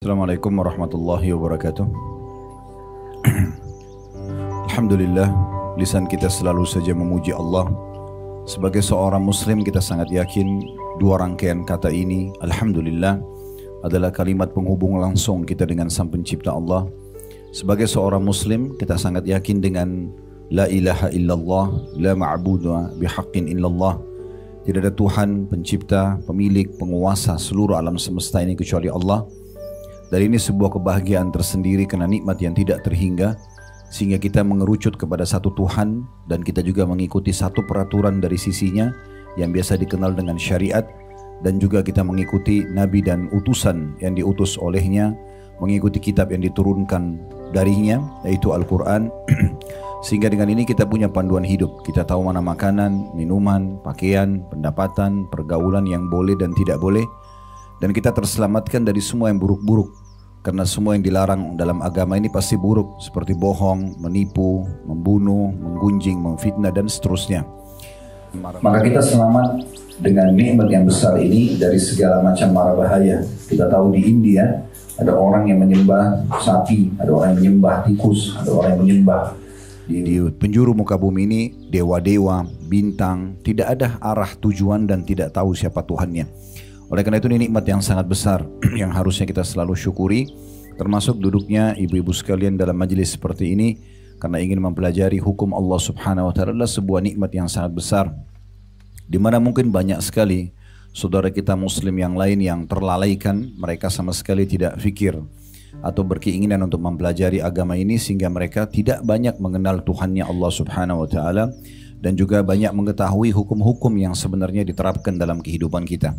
Assalamualaikum warahmatullahi wabarakatuh. Alhamdulillah, lisan kita selalu saja memuji Allah. Sebagai seorang muslim kita sangat yakin dua rangkaian kata ini, Alhamdulillah, adalah kalimat penghubung langsung kita dengan Sang Pencipta Allah. Sebagai seorang muslim kita sangat yakin dengan La ilaha illallah, la ma'budu bihaqqin illallah. Tidak ada Tuhan, pencipta, pemilik, penguasa seluruh alam semesta ini kecuali Allah. Dan ini sebuah kebahagiaan tersendiri karena nikmat yang tidak terhingga, sehingga kita mengerucut kepada satu Tuhan dan kita juga mengikuti satu peraturan dari sisinya yang biasa dikenal dengan syariat, dan juga kita mengikuti nabi dan utusan yang diutus olehnya, mengikuti kitab yang diturunkan darinya yaitu Al-Quran. Sehingga dengan ini kita punya panduan hidup. Kita tahu mana makanan, minuman, pakaian, pendapatan, pergaulan yang boleh dan tidak boleh. Dan kita terselamatkan dari semua yang buruk-buruk. Karena semua yang dilarang dalam agama ini pasti buruk. Seperti bohong, menipu, membunuh, menggunjing, memfitnah dan seterusnya. Maka kita selamat dengan nikmat yang besar ini dari segala macam mara bahaya. Kita tahu di India ada orang yang menyembah sapi, ada orang yang menyembah tikus, ada orang yang menyembah di penjuru muka bumi ini dewa-dewa, bintang, tidak ada arah tujuan dan tidak tahu siapa Tuhannya. Oleh karena itu ini nikmat yang sangat besar yang harusnya kita selalu syukuri, termasuk duduknya ibu-ibu sekalian dalam majelis seperti ini karena ingin mempelajari hukum Allah Subhanahu wa taala adalah sebuah nikmat yang sangat besar, di mana mungkin banyak sekali saudara kita muslim yang lain yang terlalaikan, mereka sama sekali tidak fikir atau berkeinginan untuk mempelajari agama ini sehingga mereka tidak banyak mengenal Tuhannya Allah Subhanahu wa taala dan juga banyak mengetahui hukum-hukum yang sebenarnya diterapkan dalam kehidupan kita.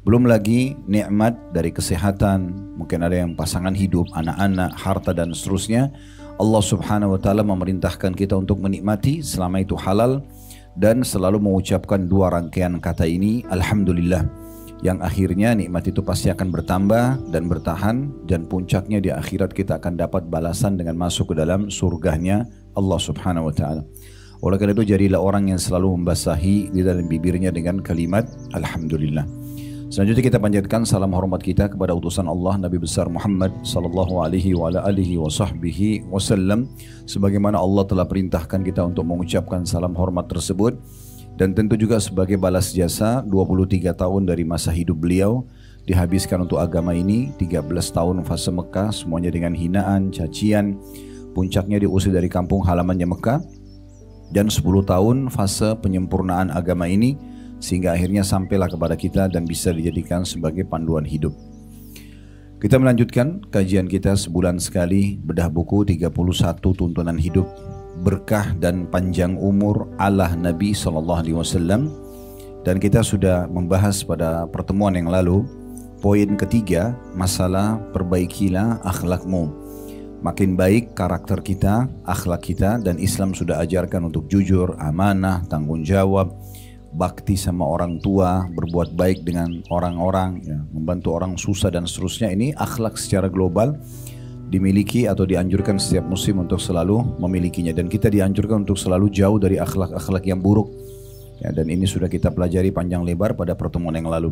Belum lagi nikmat dari kesehatan, mungkin ada yang pasangan hidup, anak-anak, harta dan seterusnya. Allah Subhanahu wa taala memerintahkan kita untuk menikmati selama itu halal dan selalu mengucapkan dua rangkaian kata ini, Alhamdulillah, yang akhirnya nikmat itu pasti akan bertambah dan bertahan, dan puncaknya di akhirat kita akan dapat balasan dengan masuk ke dalam surganya Allah Subhanahu wa taala. Oleh karena itu jadilah orang yang selalu membasahi di dalam bibirnya dengan kalimat Alhamdulillah. Selanjutnya kita panjatkan salam hormat kita kepada utusan Allah Nabi besar Muhammad sallallahu alaihi wa ala alihi wa sahbihi wasallam, sebagaimana Allah telah perintahkan kita untuk mengucapkan salam hormat tersebut. Dan tentu juga sebagai balas jasa 23 tahun dari masa hidup beliau dihabiskan untuk agama ini. 13 tahun fase Mekah semuanya dengan hinaan, cacian, puncaknya diusir dari kampung halamannya Mekah, dan 10 tahun fase penyempurnaan agama ini sehingga akhirnya sampailah kepada kita dan bisa dijadikan sebagai panduan hidup. Kita melanjutkan kajian kita sebulan sekali, bedah buku 31 tuntunan hidup berkah dan panjang umur ala Nabi SAW, dan kita sudah membahas pada pertemuan yang lalu poin ketiga, masalah perbaikilah akhlakmu. Makin baik karakter kita, akhlak kita, dan Islam sudah ajarkan untuk jujur, amanah, tanggung jawab, bakti sama orang tua, berbuat baik dengan orang-orang, ya, membantu orang susah dan seterusnya. Ini akhlak secara global dimiliki atau dianjurkan setiap muslim untuk selalu memilikinya, dan kita dianjurkan untuk selalu jauh dari akhlak-akhlak yang buruk, ya, dan ini sudah kita pelajari panjang lebar pada pertemuan yang lalu.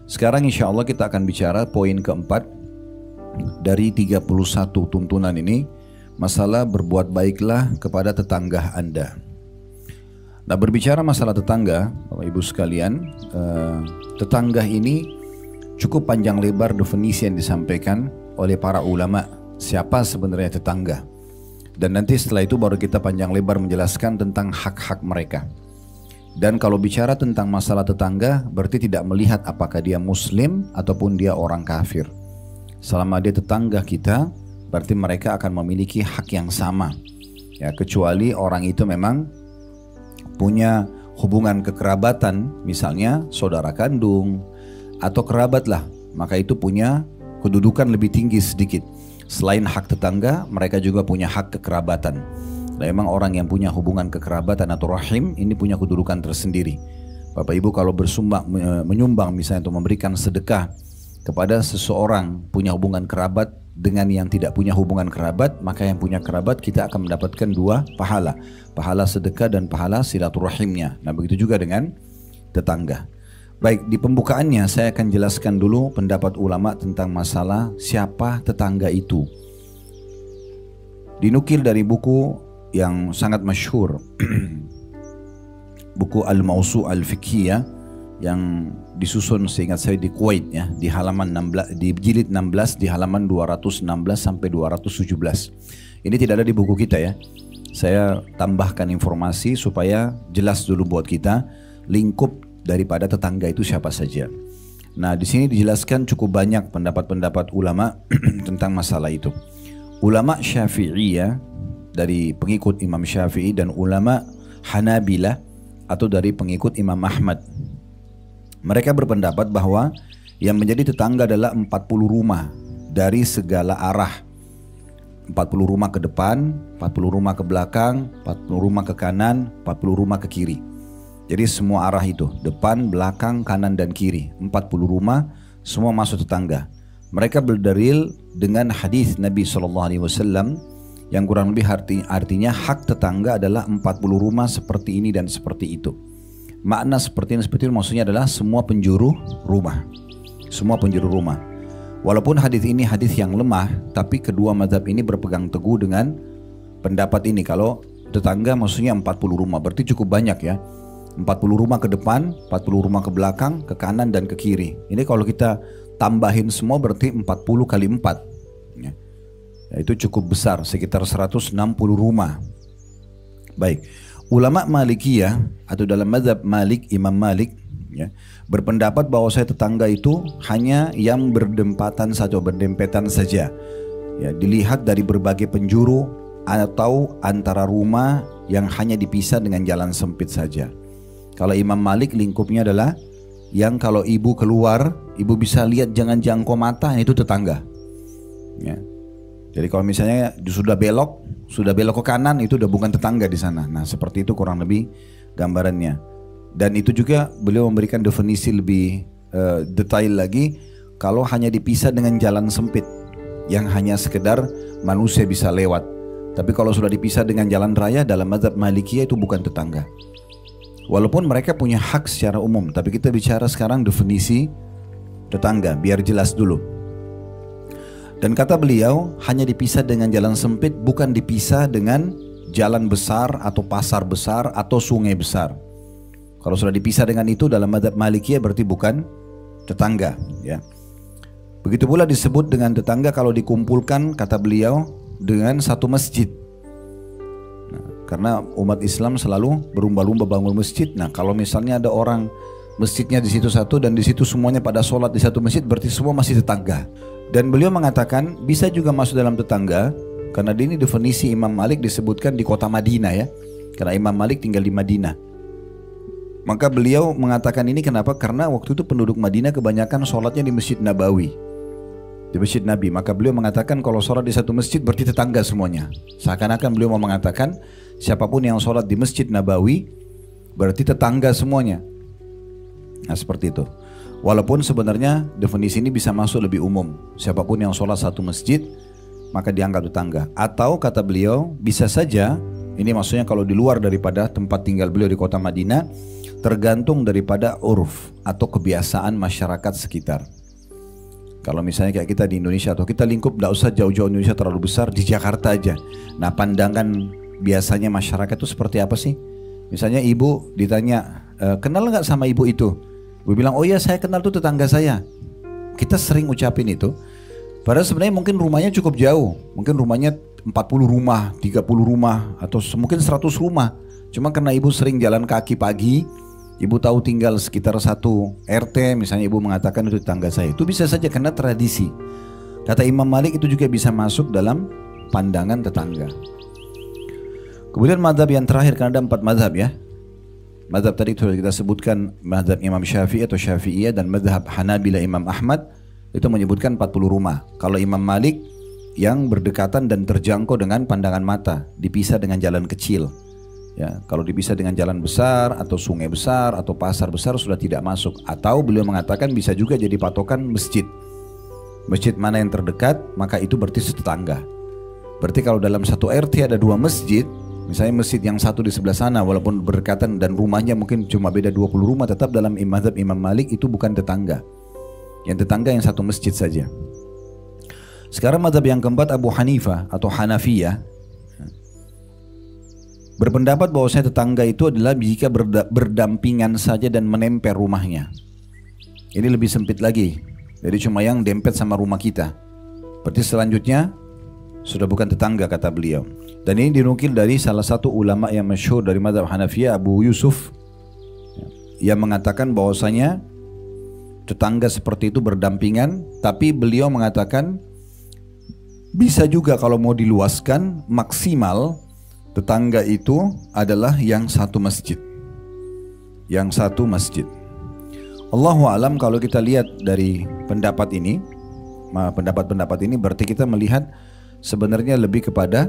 Sekarang insya Allah kita akan bicara poin keempat dari 31 tuntunan ini, masalah berbuat baiklah kepada tetangga Anda. Nah, berbicara masalah tetangga, Bapak Ibu sekalian, tetangga ini cukup panjang lebar definisi yang disampaikan oleh para ulama. Siapa sebenarnya tetangga? Dan nanti setelah itu baru kita panjang lebar menjelaskan tentang hak-hak mereka. Dan kalau bicara tentang masalah tetangga, berarti tidak melihat apakah dia muslim ataupun dia orang kafir. Selama dia tetangga kita, berarti mereka akan memiliki hak yang sama, ya, kecuali orang itu memang punya hubungan kekerabatan, misalnya saudara kandung atau kerabat lah, maka itu punya kedudukan lebih tinggi sedikit. Selain hak tetangga, mereka juga punya hak kekerabatan. Dan memang orang yang punya hubungan kekerabatan atau rahim ini punya kedudukan tersendiri. Bapak Ibu kalau menyumbang misalnya untuk memberikan sedekah kepada seseorang punya hubungan kerabat dengan yang tidak punya hubungan kerabat, maka yang punya kerabat kita akan mendapatkan dua pahala, pahala sedekah dan pahala silaturahimnya. Nah begitu juga dengan tetangga. Baik, di pembukaannya saya akan jelaskan dulu pendapat ulama tentang masalah siapa tetangga itu. Dinukil dari buku yang sangat masyhur, buku Al-Mawsu' Al-Fiqhiyah yang disusun seingat saya di Kuwait ya, di halaman 16, di jilid 16 di halaman 216 sampai 217. Ini tidak ada di buku kita ya. Saya tambahkan informasi supaya jelas dulu buat kita lingkup daripada tetangga itu siapa saja. Nah, di sini dijelaskan cukup banyak pendapat-pendapat ulama tentang masalah itu. Ulama Syafi'iyah dari pengikut Imam Syafi'i dan ulama Hanabilah atau dari pengikut Imam Ahmad. Mereka berpendapat bahwa yang menjadi tetangga adalah 40 rumah dari segala arah. 40 rumah ke depan, 40 rumah ke belakang, 40 rumah ke kanan, 40 rumah ke kiri. Jadi semua arah itu, depan, belakang, kanan dan kiri, 40 rumah semua masuk tetangga. Mereka berdalil dengan hadis Nabi SAW yang kurang lebih artinya hak tetangga adalah 40 rumah seperti ini dan seperti itu. Makna seperti ini maksudnya adalah semua penjuru rumah. Semua penjuru rumah. Walaupun hadis ini hadis yang lemah, tapi kedua mazhab ini berpegang teguh dengan pendapat ini. Kalau tetangga maksudnya 40 rumah, berarti cukup banyak ya. 40 rumah ke depan, 40 rumah ke belakang, ke kanan dan ke kiri. Ini kalau kita tambahin semua berarti 40 kali 4 ya. Itu cukup besar, sekitar 160 rumah. Baik, ulama Malikiyah atau dalam mazhab Malik, Imam Malik ya, berpendapat bahwa saya tetangga itu hanya yang berdempetan saja ya, dilihat dari berbagai penjuru atau antara rumah yang hanya dipisah dengan jalan sempit saja. Kalau Imam Malik lingkupnya adalah yang kalau ibu keluar, ibu bisa lihat jangan jangkau mata, itu tetangga. Ya. Jadi kalau misalnya sudah belok ke kanan, itu udah bukan tetangga di sana. Nah seperti itu kurang lebih gambarannya. Dan itu juga beliau memberikan definisi lebih detail lagi. Kalau hanya dipisah dengan jalan sempit, yang hanya sekedar manusia bisa lewat. Tapi kalau sudah dipisah dengan jalan raya, dalam mazhab Malikiyah itu bukan tetangga. Walaupun mereka punya hak secara umum, tapi kita bicara sekarang definisi tetangga, biar jelas dulu. Dan kata beliau, hanya dipisah dengan jalan sempit, bukan dipisah dengan jalan besar atau pasar besar atau sungai besar. Kalau sudah dipisah dengan itu dalam mazhab Malikiyah berarti bukan tetangga ya. Begitu pula disebut dengan tetangga kalau dikumpulkan, kata beliau, dengan satu masjid. Karena umat Islam selalu berlomba-lomba bangun masjid. Nah kalau misalnya ada orang masjidnya di situ satu dan di situ semuanya pada sholat di satu masjid, berarti semua masih tetangga. Dan beliau mengatakan bisa juga masuk dalam tetangga, karena ini definisi Imam Malik disebutkan di kota Madinah ya. Karena Imam Malik tinggal di Madinah. Maka beliau mengatakan ini kenapa? Karena waktu itu penduduk Madinah kebanyakan sholatnya di Masjid Nabawi, di Masjid Nabi. Maka beliau mengatakan kalau sholat di satu masjid berarti tetangga semuanya. Seakan-akan beliau mau mengatakan siapapun yang sholat di Masjid Nabawi berarti tetangga semuanya. Nah seperti itu. Walaupun sebenarnya definisi ini bisa masuk lebih umum. Siapapun yang sholat satu masjid maka dianggap tetangga. Atau kata beliau bisa saja, ini maksudnya kalau di luar daripada tempat tinggal beliau di kota Madinah, tergantung daripada uruf atau kebiasaan masyarakat sekitar. Kalau misalnya kayak kita di Indonesia, atau kita lingkup tidak usah jauh-jauh Indonesia terlalu besar, di Jakarta aja. Nah pandangan biasanya masyarakat itu seperti apa sih? Misalnya ibu ditanya, kenal nggak sama ibu itu? Ibu bilang, oh iya saya kenal tuh tetangga saya. Kita sering ucapin itu. Padahal sebenarnya mungkin rumahnya cukup jauh. Mungkin rumahnya 40 rumah, 30 rumah, atau mungkin 100 rumah. Cuma karena ibu sering jalan kaki pagi, ibu tahu tinggal sekitar satu RT, misalnya ibu mengatakan itu tetangga saya. Itu bisa saja karena tradisi. Kata Imam Malik itu juga bisa masuk dalam pandangan tetangga. Kemudian mazhab yang terakhir, karena ada 4 mazhab ya. Mazhab tadi sudah kita sebutkan, mazhab Imam Syafi'i atau Syafi'iyah, dan mazhab Hanabilah Imam Ahmad itu menyebutkan 40 rumah. Kalau Imam Malik yang berdekatan dan terjangkau dengan pandangan mata, dipisah dengan jalan kecil. Ya, kalau dipisah dengan jalan besar atau sungai besar atau pasar besar sudah tidak masuk. Atau beliau mengatakan bisa juga jadi patokan masjid. Masjid mana yang terdekat, maka itu berarti tetangga. Berarti kalau dalam satu RT ada 2 masjid, Misalnya masjid yang satu di sebelah sana walaupun berdekatan dan rumahnya mungkin cuma beda 20 rumah, tetap dalam mazhab Imam Malik itu bukan tetangga. Yang tetangga yang satu masjid saja. Sekarang mazhab yang keempat Abu Hanifah atau Hanafiyah berpendapat bahwasanya tetangga itu adalah jika berdampingan saja dan menempel rumahnya. Ini lebih sempit lagi. Jadi cuma yang dempet sama rumah kita. Berarti selanjutnya sudah bukan tetangga kata beliau. Dan ini dinukil dari salah satu ulama yang masyhur dari mazhab Hanafiyah, Abu Yusuf, yang mengatakan bahwasanya tetangga seperti itu berdampingan, tapi beliau mengatakan bisa juga kalau mau diluaskan maksimal tetangga itu adalah yang satu masjid. Yang satu masjid. Allahu alam, kalau kita lihat dari pendapat ini, pendapat-pendapat ini berarti kita melihat sebenarnya lebih kepada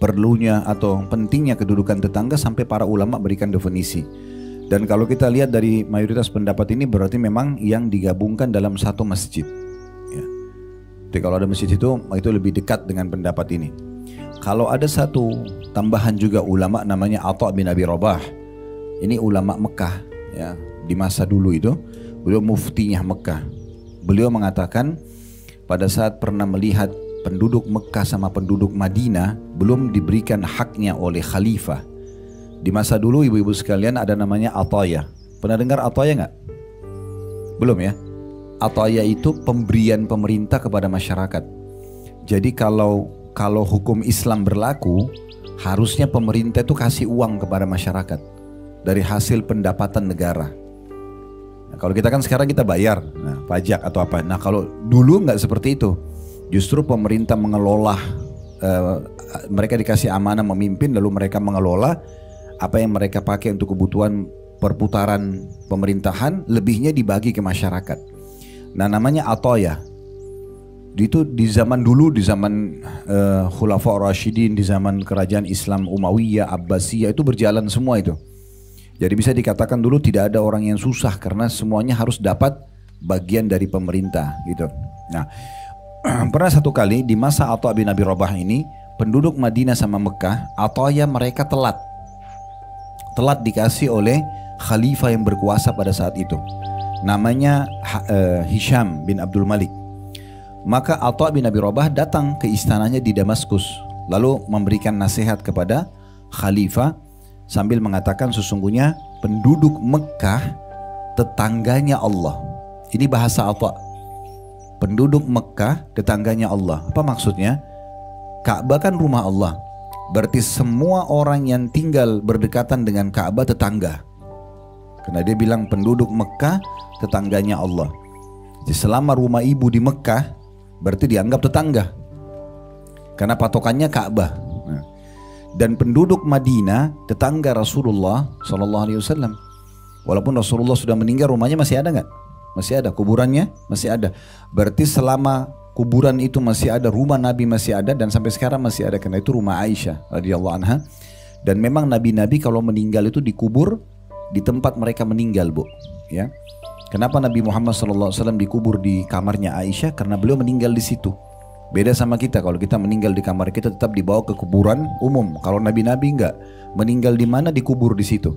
perlunya atau pentingnya kedudukan tetangga sampai para ulama berikan definisi. Dan kalau kita lihat dari mayoritas pendapat ini berarti memang yang digabungkan dalam satu masjid. Ya. Jadi kalau ada masjid itu lebih dekat dengan pendapat ini. Kalau ada satu tambahan juga ulama namanya Atha bin Abi Rabah. Ini ulama Mekah ya, di masa dulu itu beliau muftinya Mekah. Beliau mengatakan pada saat pernah melihat penduduk Mekah sama penduduk Madinah belum diberikan haknya oleh khalifah. Di masa dulu ibu-ibu sekalian ada namanya ataya. Pernah dengar ataya nggak? Belum ya? Ataya itu pemberian pemerintah kepada masyarakat. Jadi kalau hukum Islam berlaku, harusnya pemerintah itu kasih uang kepada masyarakat dari hasil pendapatan negara. Nah, kalau kita kan sekarang kita bayar pajak atau apa. Nah kalau dulu nggak seperti itu. Justru pemerintah mengelola, mereka dikasih amanah memimpin, lalu mereka mengelola apa yang mereka pakai untuk kebutuhan perputaran pemerintahan, lebihnya dibagi ke masyarakat. Nah namanya ataya. Itu di zaman dulu, di zaman Khulafa Rasyidin, di zaman kerajaan Islam Umayyah, Abbasiyah, itu berjalan semua itu. Jadi bisa dikatakan dulu tidak ada orang yang susah karena semuanya harus dapat bagian dari pemerintah gitu. Nah pernah satu kali di masa Atha bin Abi Rabah ini, penduduk Madinah sama Mekah, ataya mereka telat dikasih oleh khalifah yang berkuasa pada saat itu. Namanya Hisham bin Abdul Malik. Maka Atha bin Abi Rabah datang ke istananya di Damaskus, lalu memberikan nasihat kepada khalifah sambil mengatakan sesungguhnya penduduk Mekah tetangganya Allah. Ini bahasa Atha. Penduduk Mekah tetangganya Allah. Apa maksudnya? Ka'bah kan rumah Allah. Berarti semua orang yang tinggal berdekatan dengan Ka'bah tetangga. Karena dia bilang penduduk Mekah tetangganya Allah. Jadi selama rumah ibu di Mekah berarti dianggap tetangga. Karena patokannya Ka'bah. Nah, dan penduduk Madinah tetangga Rasulullah SAW. Walaupun Rasulullah sudah meninggal, rumahnya masih ada nggak? Masih ada, kuburannya masih ada. Berarti selama kuburan itu masih ada, rumah Nabi masih ada, dan sampai sekarang masih ada. Karena itu rumah Aisyah radhiyallahu anha. Dan memang nabi-nabi kalau meninggal itu dikubur di tempat mereka meninggal, Bu. Ya. Kenapa Nabi Muhammad SAW dikubur di kamarnya Aisyah? Karena beliau meninggal di situ. Beda sama kita, kalau kita meninggal di kamar kita tetap dibawa ke kuburan umum. Kalau nabi-nabi enggak, meninggal di mana dikubur di situ.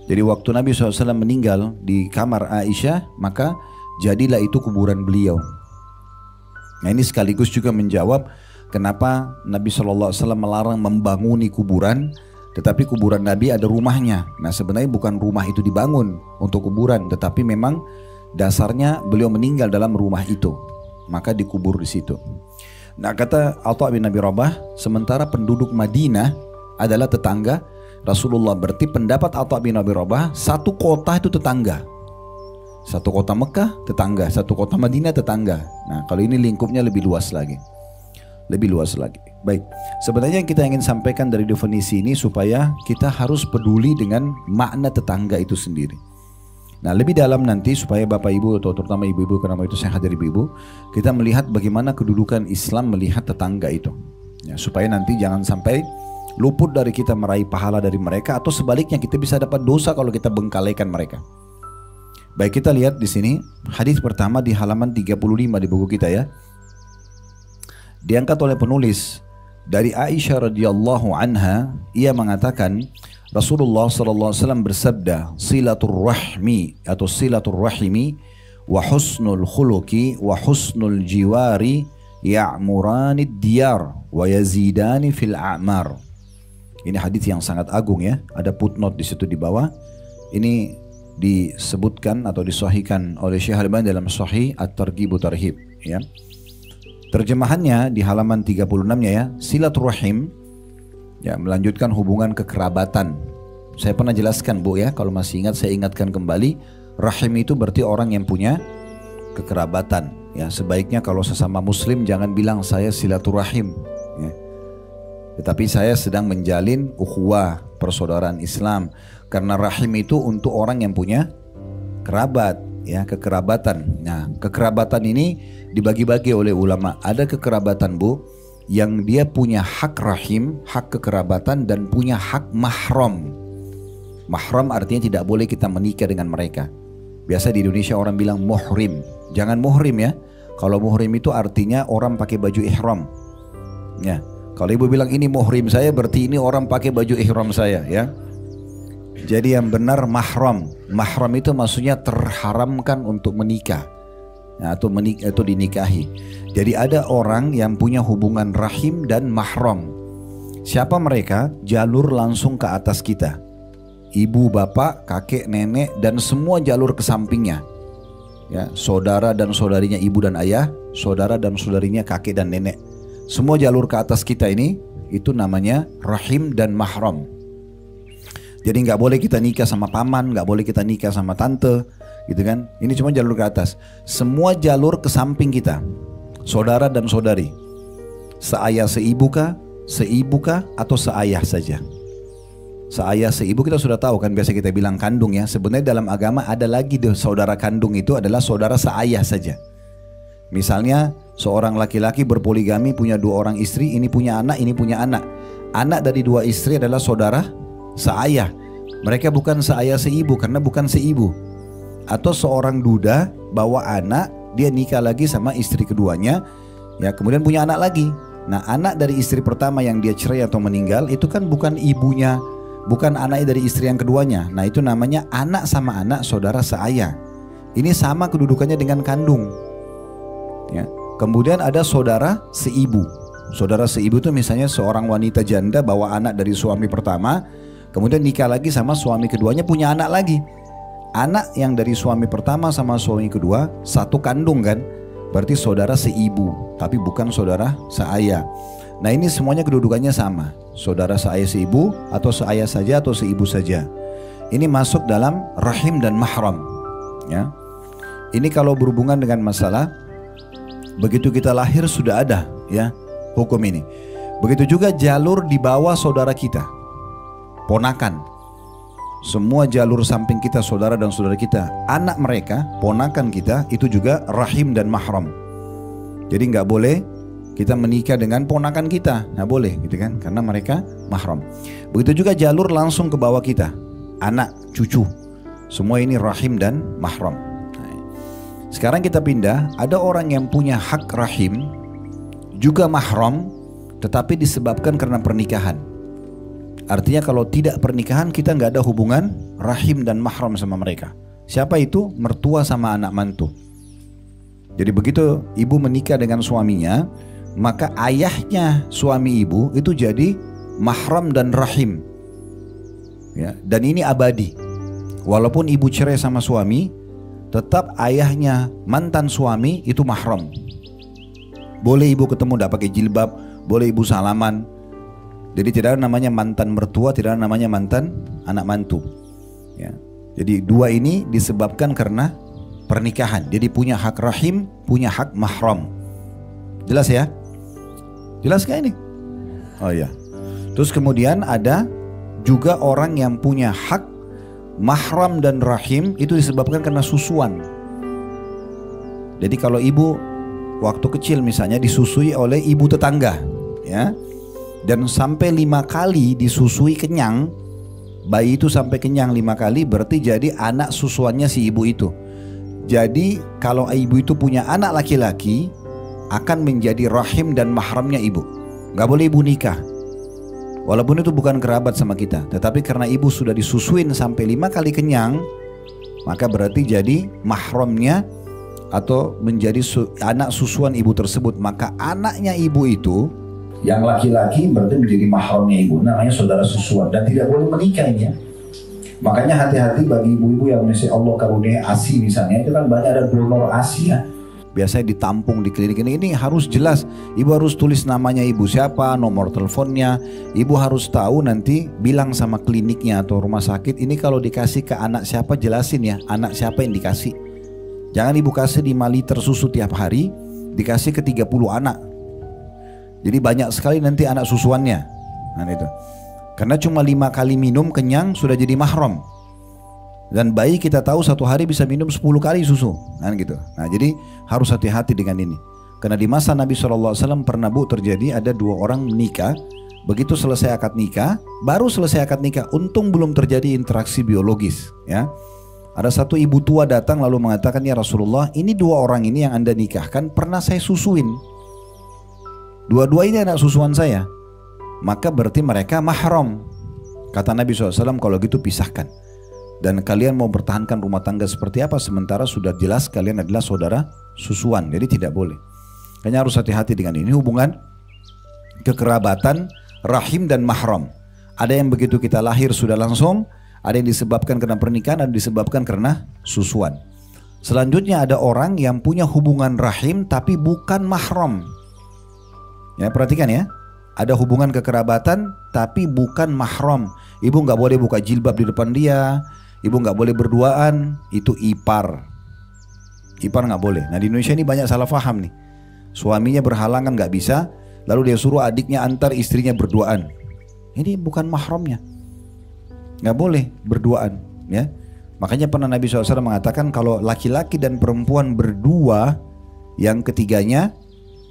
Jadi waktu Nabi SAW meninggal di kamar Aisyah, maka jadilah itu kuburan beliau. Nah ini sekaligus juga menjawab kenapa Nabi SAW melarang membanguni kuburan, tetapi kuburan Nabi ada rumahnya. Nah sebenarnya bukan rumah itu dibangun untuk kuburan, tetapi memang dasarnya beliau meninggal dalam rumah itu, maka dikubur di situ. Nah kata Atha bin Abi Rabah, sementara penduduk Madinah adalah tetangga Rasulullah. Berarti pendapat Atha bin Abi Rabah, satu kota itu tetangga. Satu kota Mekah tetangga, satu kota Madinah tetangga. Nah kalau ini lingkupnya lebih luas lagi. Lebih luas lagi. Baik, sebenarnya yang kita ingin sampaikan dari definisi ini supaya kita harus peduli dengan makna tetangga itu sendiri. Nah lebih dalam nanti supaya Bapak Ibu atau terutama Ibu-Ibu, karena itu saya hadir Ibu-Ibu, kita melihat bagaimana kedudukan Islam melihat tetangga itu. Ya, supaya nanti jangan sampai luput dari kita meraih pahala dari mereka, atau sebaliknya kita bisa dapat dosa kalau kita bengkalikan mereka. Baik, kita lihat di sini hadis pertama di halaman 35 di buku kita ya. Diangkat oleh penulis Dari Aisyah radhiyallahu anha, ia mengatakan Rasulullah sallallahu alaihi wasallam bersabda, silatul rahmi atau silatul rahimi wa husnul khuluqi wa husnul jiwari ya'muranid diyar wa yazidani fil a'mar. Ini hadis yang sangat agung ya. Ada footnote di situ di bawah. Ini disebutkan atau disahihkan oleh Syekh Al-Albani dalam Sahih At-Targhib wa Tarhib ya. Terjemahannya di halaman 36-nya ya, silaturahim ya, melanjutkan hubungan kekerabatan. Saya pernah jelaskan Bu ya, kalau masih ingat saya ingatkan kembali, rahim itu berarti orang yang punya kekerabatan ya. Sebaiknya kalau sesama muslim jangan bilang saya silaturahim ya. Tetapi saya sedang menjalin ukhuwah, persaudaraan Islam. Karena rahim itu untuk orang yang punya kerabat ya, kekerabatan. Nah, kekerabatan ini dibagi-bagi oleh ulama. Ada kekerabatan Bu yang dia punya hak rahim, hak kekerabatan, dan punya hak mahram. Mahram artinya tidak boleh kita menikah dengan mereka. Biasa di Indonesia orang bilang muhrim. Jangan muhrim ya. Kalau muhrim itu artinya orang pakai baju ihram ya. Kalau ibu bilang ini muhrim saya, berarti ini orang pakai baju ihram saya ya. Jadi yang benar mahram. Mahram itu maksudnya terharamkan untuk menikah atau dinikahi. Jadi ada orang yang punya hubungan rahim dan mahram. Siapa mereka? Jalur langsung ke atas kita. Ibu, bapak, kakek, nenek, dan semua jalur ke sampingnya. Ya, saudara dan saudarinya ibu dan ayah, saudara dan saudarinya kakek dan nenek. Semua jalur ke atas kita ini, itu namanya rahim dan mahram. Jadi nggak boleh kita nikah sama paman, nggak boleh kita nikah sama tante, gitu kan? Ini cuma jalur ke atas. Semua jalur ke samping kita, saudara dan saudari, seayah seibu kah, atau seayah saja. Seayah seibu kita sudah tahu kan, biasa kita bilang kandung ya. Sebenarnya dalam agama ada lagi deh, saudara kandung itu adalah saudara seayah saja. Misalnya seorang laki-laki berpoligami, punya 2 orang istri, ini punya anak, ini punya anak. Anak dari 2 istri adalah saudara seayah. Mereka bukan seayah seibu karena bukan seibu. Atau seorang duda bawa anak, dia nikah lagi sama istri keduanya, ya kemudian punya anak lagi. Nah, anak dari istri pertama yang dia cerai atau meninggal itu kan bukan ibunya, bukan anak dari istri yang keduanya. Nah, itu namanya anak sama anak saudara seayah. Ini sama kedudukannya dengan kandung. Ya. Kemudian ada saudara seibu. Saudara seibu itu misalnya seorang wanita janda bawa anak dari suami pertama, kemudian nikah lagi sama suami keduanya, punya anak lagi. Anak yang dari suami pertama sama suami kedua satu kandung kan, berarti saudara seibu, tapi bukan saudara seayah. Nah, ini semuanya kedudukannya sama, saudara seayah seibu, atau seayah saja atau seibu saja. Ini masuk dalam rahim dan mahram ya. Ini kalau berhubungan dengan masalah begitu kita lahir sudah ada ya hukum ini. Begitu juga jalur di bawah saudara kita, ponakan. Semua jalur samping kita, saudara dan saudara kita, anak mereka, ponakan kita, itu juga rahim dan mahram. Jadi nggak boleh kita menikah dengan ponakan kita, nggak boleh gitu kan, karena mereka mahram. Begitu juga jalur langsung ke bawah kita, anak, cucu, semua ini rahim dan mahram. Sekarang kita pindah, ada orang yang punya hak rahim juga mahram, tetapi disebabkan karena pernikahan. Artinya kalau tidak pernikahan kita nggak ada hubungan rahim dan mahram sama mereka. Siapa itu? Mertua sama anak mantu. Jadi begitu ibu menikah dengan suaminya, maka ayahnya suami ibu itu jadi mahram dan rahim. Ya, dan ini abadi. Walaupun ibu cerai sama suami, tetap ayahnya mantan suami itu mahram. Boleh ibu ketemu tidak pakai jilbab, boleh ibu salaman. Jadi tidak ada namanya mantan mertua, tidak ada namanya mantan anak mantu. Ya. Jadi dua ini disebabkan karena pernikahan. Jadi punya hak rahim, punya hak mahram. Jelas ya? Jelas gak ini? Oh iya. Terus kemudian ada juga orang yang punya hak mahram dan rahim itu disebabkan karena susuan. Jadi kalau ibu waktu kecil misalnya disusui oleh ibu tetangga, ya, dan sampai 5 kali disusui kenyang, bayi itu sampai kenyang 5 kali, berarti jadi anak susuannya si ibu itu. Jadi kalau ibu itu punya anak laki-laki, akan menjadi rahim dan mahramnya ibu. Nggak boleh ibu nikah. Walaupun itu bukan kerabat sama kita, tetapi karena ibu sudah disusuin sampai 5 kali kenyang, maka berarti jadi mahramnya atau menjadi anak susuan ibu tersebut. Maka anaknya ibu itu yang laki-laki berarti menjadi mahramnya ibu, namanya saudara susuan, dan tidak boleh menikah ini ya. Makanya hati-hati bagi ibu-ibu yang misalnya Allah karunia ASI misalnya, itu kan banyak ada donor ASI ya. Biasanya ditampung di klinik ini harus jelas. Ibu harus tulis namanya ibu siapa, nomor teleponnya. Ibu harus tahu, nanti bilang sama kliniknya atau rumah sakit, ini kalau dikasih ke anak siapa jelasin ya, anak siapa yang dikasih. Jangan ibu kasih 5 liter susu tiap hari, dikasih ke 30 anak. Jadi banyak sekali nanti anak susuannya. Nah itu. Karena cuma 5 kali minum kenyang sudah jadi mahram. Dan bayi kita tahu 1 hari bisa minum 10 kali susu, kan gitu. Nah jadi harus hati-hati dengan ini. Karena di masa Nabi SAW pernah terjadi ada 2 orang menikah. Begitu selesai akad nikah, baru selesai akad nikah, untung belum terjadi interaksi biologis. Ya, ada satu ibu tua datang lalu mengatakan, ya Rasulullah, ini 2 orang ini yang anda nikahkan pernah saya susuin. Dua-dua ini anak susuan saya. Maka berarti mereka mahram. Kata Nabi SAW, kalau gitu pisahkan. Dan kalian mau bertahankan rumah tangga seperti apa sementara sudah jelas kalian adalah saudara susuan. Jadi tidak boleh. Kayaknya harus hati-hati dengan ini. Hubungan kekerabatan, rahim dan mahram. Ada yang begitu kita lahir sudah langsung, ada yang disebabkan karena pernikahan, ada yang disebabkan karena susuan. Selanjutnya ada orang yang punya hubungan rahim tapi bukan mahram. Ya, perhatikan ya. Ada hubungan kekerabatan tapi bukan mahram. Ibu nggak boleh buka jilbab di depan dia. Ibu nggak boleh berduaan, itu ipar. Ipar nggak boleh. Nah di Indonesia ini banyak salah paham nih. Suaminya berhalangan nggak bisa, lalu dia suruh adiknya antar istrinya berduaan. Ini bukan mahramnya. Nggak boleh berduaan, ya. Makanya pernah Nabi SAW mengatakan kalau laki-laki dan perempuan berdua, yang ketiganya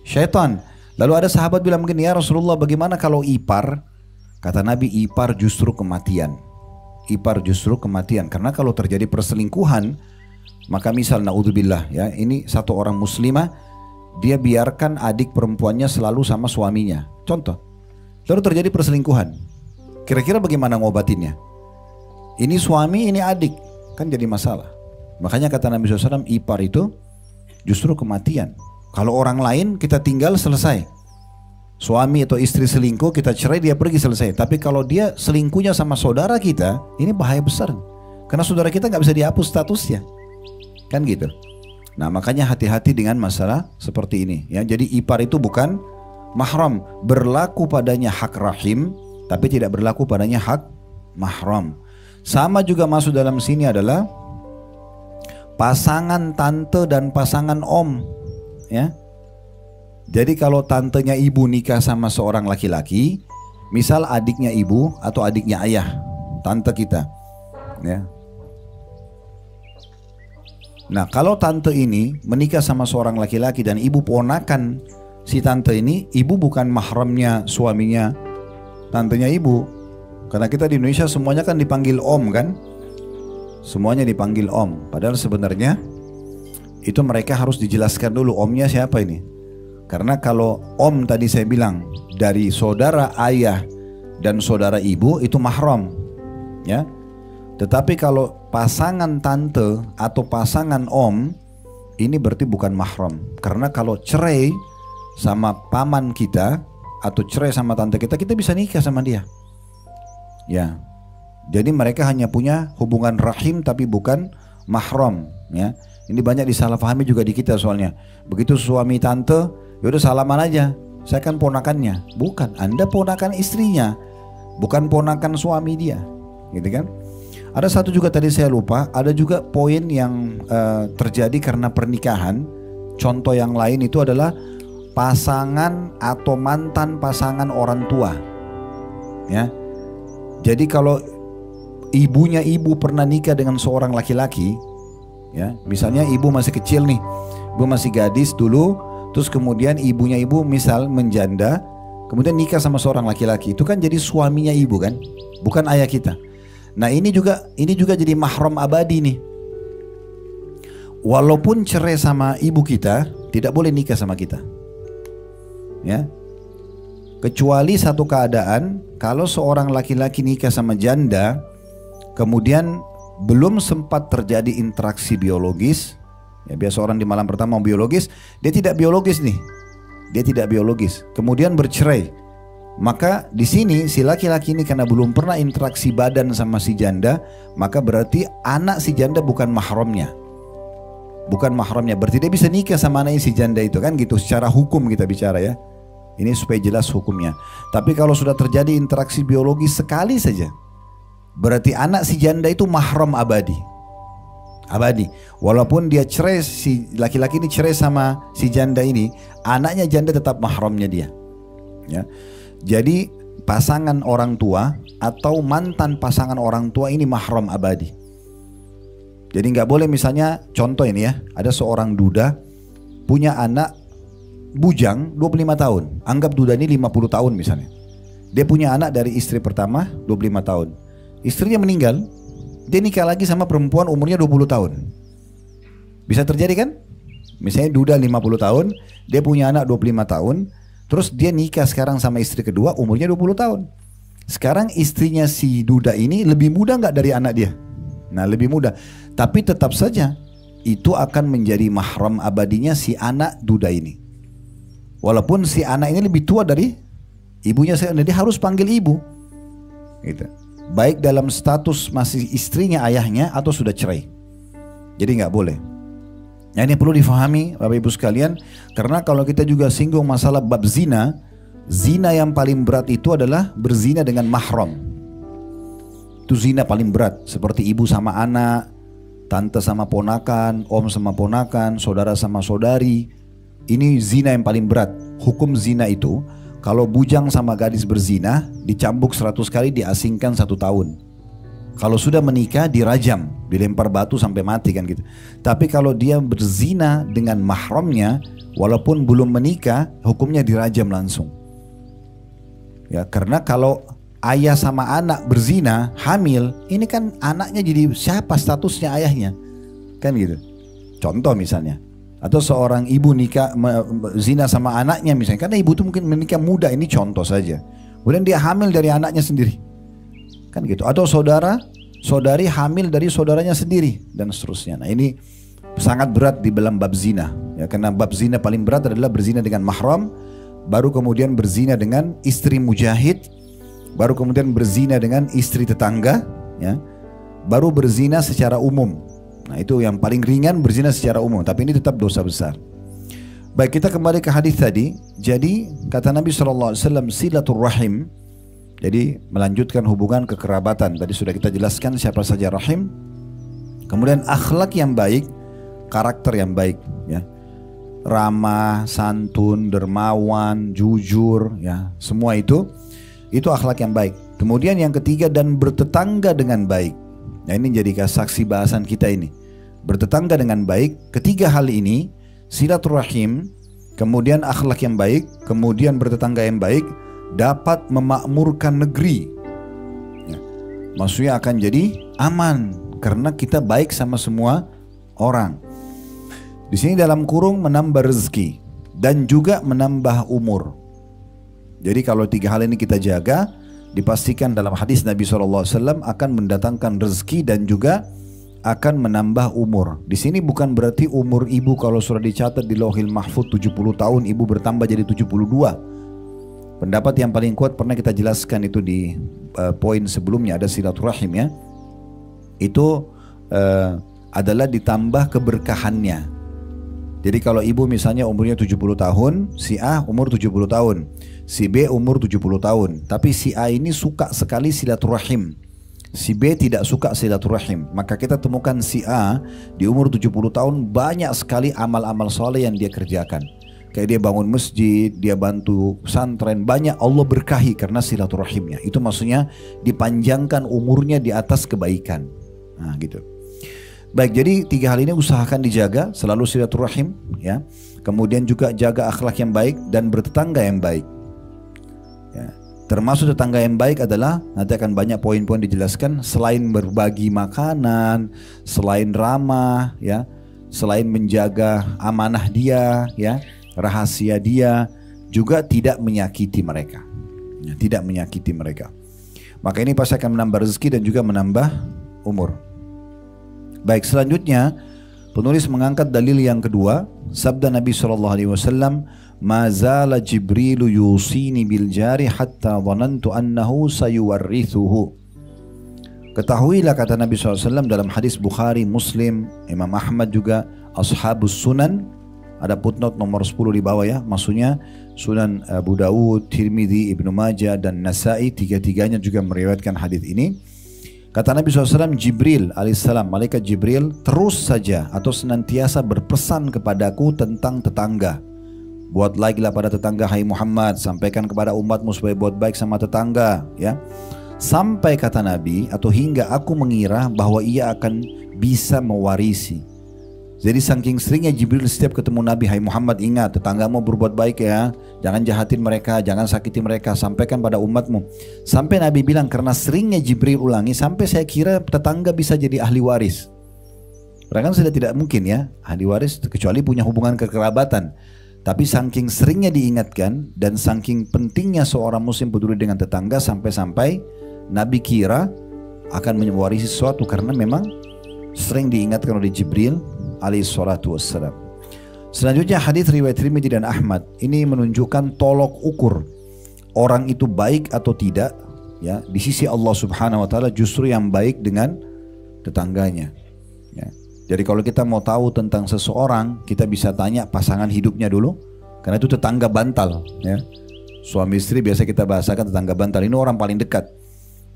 syaitan. Lalu ada sahabat bilang begini, ya Rasulullah, bagaimana kalau ipar? Kata Nabi, ipar justru kematian. Ipar justru kematian. Karena kalau terjadi perselingkuhan, maka misal naudzubillah ya, ini satu orang muslimah, dia biarkan adik perempuannya selalu sama suaminya. Contoh, lalu terjadi perselingkuhan. Kira-kira bagaimana ngobatinnya? Ini suami, ini adik, kan jadi masalah. Makanya kata Nabi SAW, ipar itu justru kematian. Kalau orang lain kita tinggal selesai. Suami atau istri selingkuh, kita cerai, dia pergi, selesai. Tapi kalau dia selingkuhnya sama saudara kita, ini bahaya besar. Karena saudara kita nggak bisa dihapus statusnya, kan gitu. Nah makanya hati-hati dengan masalah seperti ini. Ya, jadi ipar itu bukan mahram, berlaku padanya hak rahim, tapi tidak berlaku padanya hak mahram. Sama juga masuk dalam sini adalah pasangan tante dan pasangan om, ya. Jadi kalau tantenya ibu nikah sama seorang laki-laki, misal adiknya ibu atau adiknya ayah, tante kita, ya. Nah kalau tante ini menikah sama seorang laki-laki dan ibu ponakan si tante ini, ibu bukan mahramnya suaminya tantenya ibu. Karena kita di Indonesia semuanya kan dipanggil om kan, semuanya dipanggil om. Padahal sebenarnya itu mereka harus dijelaskan dulu omnya siapa ini. Karena kalau om tadi saya bilang dari saudara ayah dan saudara ibu itu mahram, ya. Tetapi kalau pasangan tante atau pasangan om, ini berarti bukan mahram. Karena kalau cerai sama paman kita atau cerai sama tante kita, kita bisa nikah sama dia, ya. Jadi mereka hanya punya hubungan rahim tapi bukan mahram, ya. Ini banyak disalahpahami juga di kita soalnya. Begitu suami tante, yaudah salaman aja, saya kan ponakannya. Bukan, Anda ponakan istrinya, bukan ponakan suami dia, gitu kan. Ada satu juga tadi saya lupa, ada juga poin yang terjadi karena pernikahan. Contoh yang lain itu adalah pasangan atau mantan pasangan orang tua, ya. Jadi kalau ibunya ibu pernah nikah dengan seorang laki-laki, ya, misalnya ibu masih kecil nih, ibu masih gadis dulu, terus kemudian ibunya ibu misal menjanda, kemudian nikah sama seorang laki-laki, itu kan jadi suaminya ibu kan, bukan ayah kita. Nah ini juga jadi mahram abadi nih. Walaupun cerai sama ibu kita, tidak boleh nikah sama kita, ya. Kecuali satu keadaan, kalau seorang laki-laki nikah sama janda, kemudian belum sempat terjadi interaksi biologis, ya biasa orang di malam pertama biologis, dia tidak biologis nih, dia tidak biologis, kemudian bercerai, maka di sini si laki-laki ini karena belum pernah interaksi badan sama si janda, maka berarti anak si janda bukan mahramnya, berarti dia bisa nikah sama anaknya si janda itu kan gitu, secara hukum kita bicara ya. Ini supaya jelas hukumnya. Tapi kalau sudah terjadi interaksi biologis sekali saja, berarti anak si janda itu mahram abadi. Abadi. Walaupun dia cerai, si laki-laki ini cerai sama si janda ini, anaknya janda tetap mahramnya dia. Ya. Jadi pasangan orang tua atau mantan pasangan orang tua ini mahram abadi. Jadi nggak boleh misalnya, contoh ini ya, ada seorang duda punya anak bujang 25 tahun. Anggap duda ini 50 tahun misalnya. Dia punya anak dari istri pertama 25 tahun. Istrinya meninggal, dia nikah lagi sama perempuan umurnya 20 tahun. Bisa terjadi kan? Misalnya duda 50 tahun, dia punya anak 25 tahun, terus dia nikah sekarang sama istri kedua umurnya 20 tahun. Sekarang istrinya si duda ini lebih muda nggak dari anak dia? Nah lebih muda. Tapi tetap saja itu akan menjadi mahram abadinya si anak duda ini. Walaupun si anak ini lebih tua dari ibunya, dia harus panggil ibu. Gitu. Baik dalam status masih istrinya ayahnya atau sudah cerai. Jadi nggak boleh. Nah, ini perlu difahami Bapak Ibu sekalian, karena kalau kita juga singgung masalah bab zina, zina yang paling berat itu adalah berzina dengan mahram. Itu zina paling berat, seperti ibu sama anak, tante sama ponakan, om sama ponakan, saudara sama saudari. Ini zina yang paling berat. Hukum zina itu, kalau bujang sama gadis berzina, dicambuk 100 kali, diasingkan 1 tahun. Kalau sudah menikah, dirajam, dilempar batu sampai mati kan gitu. Tapi kalau dia berzina dengan mahramnya, walaupun belum menikah, hukumnya dirajam langsung. Ya, karena kalau ayah sama anak berzina, hamil, ini kan anaknya jadi siapa statusnya ayahnya, kan gitu. Contoh misalnya. Atau seorang ibu nikah zina sama anaknya misalnya, karena ibu itu mungkin menikah muda, ini contoh saja. Kemudian dia hamil dari anaknya sendiri, kan gitu. Atau saudari hamil dari saudaranya sendiri dan seterusnya. Nah ini sangat berat di dalam bab zina. Ya, karena bab zina paling berat adalah berzina dengan mahram, baru kemudian berzina dengan istri mujahid, baru kemudian berzina dengan istri tetangga, ya, baru berzina secara umum. Nah itu yang paling ringan, berzina secara umum, tapi ini tetap dosa besar. Baik, kita kembali ke hadis tadi. Jadi kata Nabi SAW, silaturrahim, jadi melanjutkan hubungan kekerabatan. Tadi sudah kita jelaskan siapa saja rahim. Kemudian akhlak yang baik, karakter yang baik, ya, ramah, santun, dermawan, jujur, ya, semua itu akhlak yang baik. Kemudian yang ketiga, dan bertetangga dengan baik. Nah ini jadi saksi bahasan kita ini. Bertetangga dengan baik, ketiga hal ini, silaturahim, kemudian akhlak yang baik, kemudian bertetangga yang baik, dapat memakmurkan negeri. Ya, maksudnya akan jadi aman, karena kita baik sama semua orang. Di sini dalam kurung menambah rezeki dan juga menambah umur. Jadi kalau tiga hal ini kita jaga, dipastikan dalam hadis Nabi SAW akan mendatangkan rezeki dan juga akan menambah umur. Di sini bukan berarti umur ibu kalau sudah dicatat di Lauhil Mahfuz 70 tahun, ibu bertambah jadi 72. Pendapat yang paling kuat pernah kita jelaskan itu di poin sebelumnya, ada silaturahim ya. Itu adalah ditambah keberkahannya. Jadi kalau ibu misalnya umurnya 70 tahun, si A umur 70 tahun, si B umur 70 tahun. Tapi si A ini suka sekali silaturahim, si B tidak suka silaturahim. Maka kita temukan si A di umur 70 tahun banyak sekali amal-amal soleh yang dia kerjakan. Kayak dia bangun masjid, dia bantu pesantren, banyak Allah berkahi karena silaturahimnya. Itu maksudnya dipanjangkan umurnya di atas kebaikan. Nah gitu. Baik, jadi tiga hal ini usahakan dijaga, selalu silaturahim, ya. Kemudian juga jaga akhlak yang baik dan bertetangga yang baik. Ya. Termasuk tetangga yang baik adalah, nanti akan banyak poin-poin dijelaskan, selain berbagi makanan, selain ramah, ya, selain menjaga amanah dia, ya, rahasia dia, juga tidak menyakiti mereka. ya, tidak menyakiti mereka. Maka ini pasti akan menambah rezeki dan juga menambah umur. Baik, selanjutnya penulis mengangkat dalil yang kedua, sabda Nabi SAW, "Ma zala Jibrilu yusini bil jari hatta dhanantu annahu sayuwarrithuhu." Ketahuilah, kata Nabi SAW dalam hadis Bukhari, Muslim, Imam Ahmad juga, Ashabus Sunan, ada footnote nomor 10 di bawah ya, maksudnya Sunan Abu Dawud, Tirmidzi, Ibnu Majah dan Nasa'i, tiga-tiganya juga meriwayatkan hadis ini. Kata Nabi SAW, Jibril alaihissalam, malaikat Jibril terus saja atau senantiasa berpesan kepadaku tentang tetangga. Buat baiklah pada tetangga, hai Muhammad, sampaikan kepada umatmu supaya buat baik sama tetangga, ya. Sampai kata Nabi, atau hingga aku mengira bahwa ia akan bisa mewarisi. Jadi saking seringnya Jibril setiap ketemu Nabi, hai Muhammad, ingat tetanggamu berbuat baik ya, jangan jahatin mereka, jangan sakiti mereka, sampaikan pada umatmu. Sampai Nabi bilang karena seringnya Jibril ulangi, sampai saya kira tetangga bisa jadi ahli waris. Padahal kan sudah tidak mungkin ya ahli waris kecuali punya hubungan kekerabatan. Tapi saking seringnya diingatkan dan saking pentingnya seorang muslim peduli dengan tetangga, sampai-sampai Nabi kira akan mewarisi sesuatu karena memang sering diingatkan oleh Jibril alaihi salatu wassalam. Selanjutnya hadis riwayat Tirmidzi dan Ahmad. Ini menunjukkan tolok ukur orang itu baik atau tidak ya di sisi Allah Subhanahu wa taala, justru yang baik dengan tetangganya. Ya. Jadi kalau kita mau tahu tentang seseorang, kita bisa tanya pasangan hidupnya dulu, karena itu tetangga bantal ya. Suami istri biasa kita bahasakan tetangga bantal, ini orang paling dekat.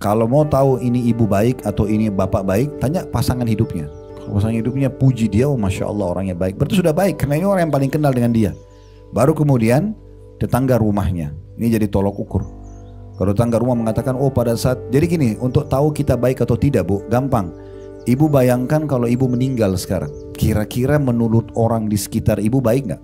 Kalau mau tahu ini ibu baik atau ini bapak baik, tanya pasangan hidupnya. Kalau pasangan hidupnya puji dia, oh masya Allah orangnya baik, berarti sudah baik karena ini orang yang paling kenal dengan dia. Baru kemudian tetangga rumahnya, ini jadi tolok ukur. Kalau tetangga rumah mengatakan, oh pada saat, jadi gini, untuk tahu kita baik atau tidak bu, gampang. Ibu bayangkan kalau ibu meninggal sekarang, kira-kira menurut orang di sekitar ibu baik nggak?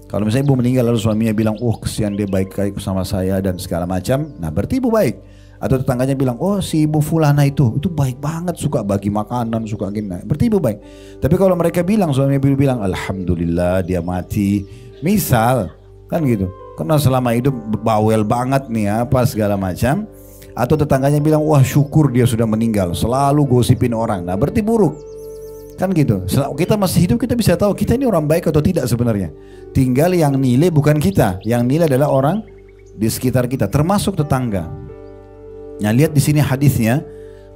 Kalau misalnya ibu meninggal lalu suaminya bilang, oh kesian dia baik-baik sama saya dan segala macam, nah berarti ibu baik. Atau tetangganya bilang, oh si ibu fulana itu baik banget, suka bagi makanan, suka gini, nah, berarti ibu baik. Tapi kalau mereka bilang, suaminya bilang, alhamdulillah dia mati, misal, kan gitu, karena selama hidup bawel banget nih apa segala macam. Atau tetangganya bilang, wah syukur dia sudah meninggal, selalu gosipin orang, nah berarti buruk. Kan gitu, kita masih hidup kita bisa tahu kita ini orang baik atau tidak sebenarnya. Tinggal yang nilai bukan kita, yang nilai adalah orang di sekitar kita, termasuk tetangga. Nah lihat di sini hadisnya,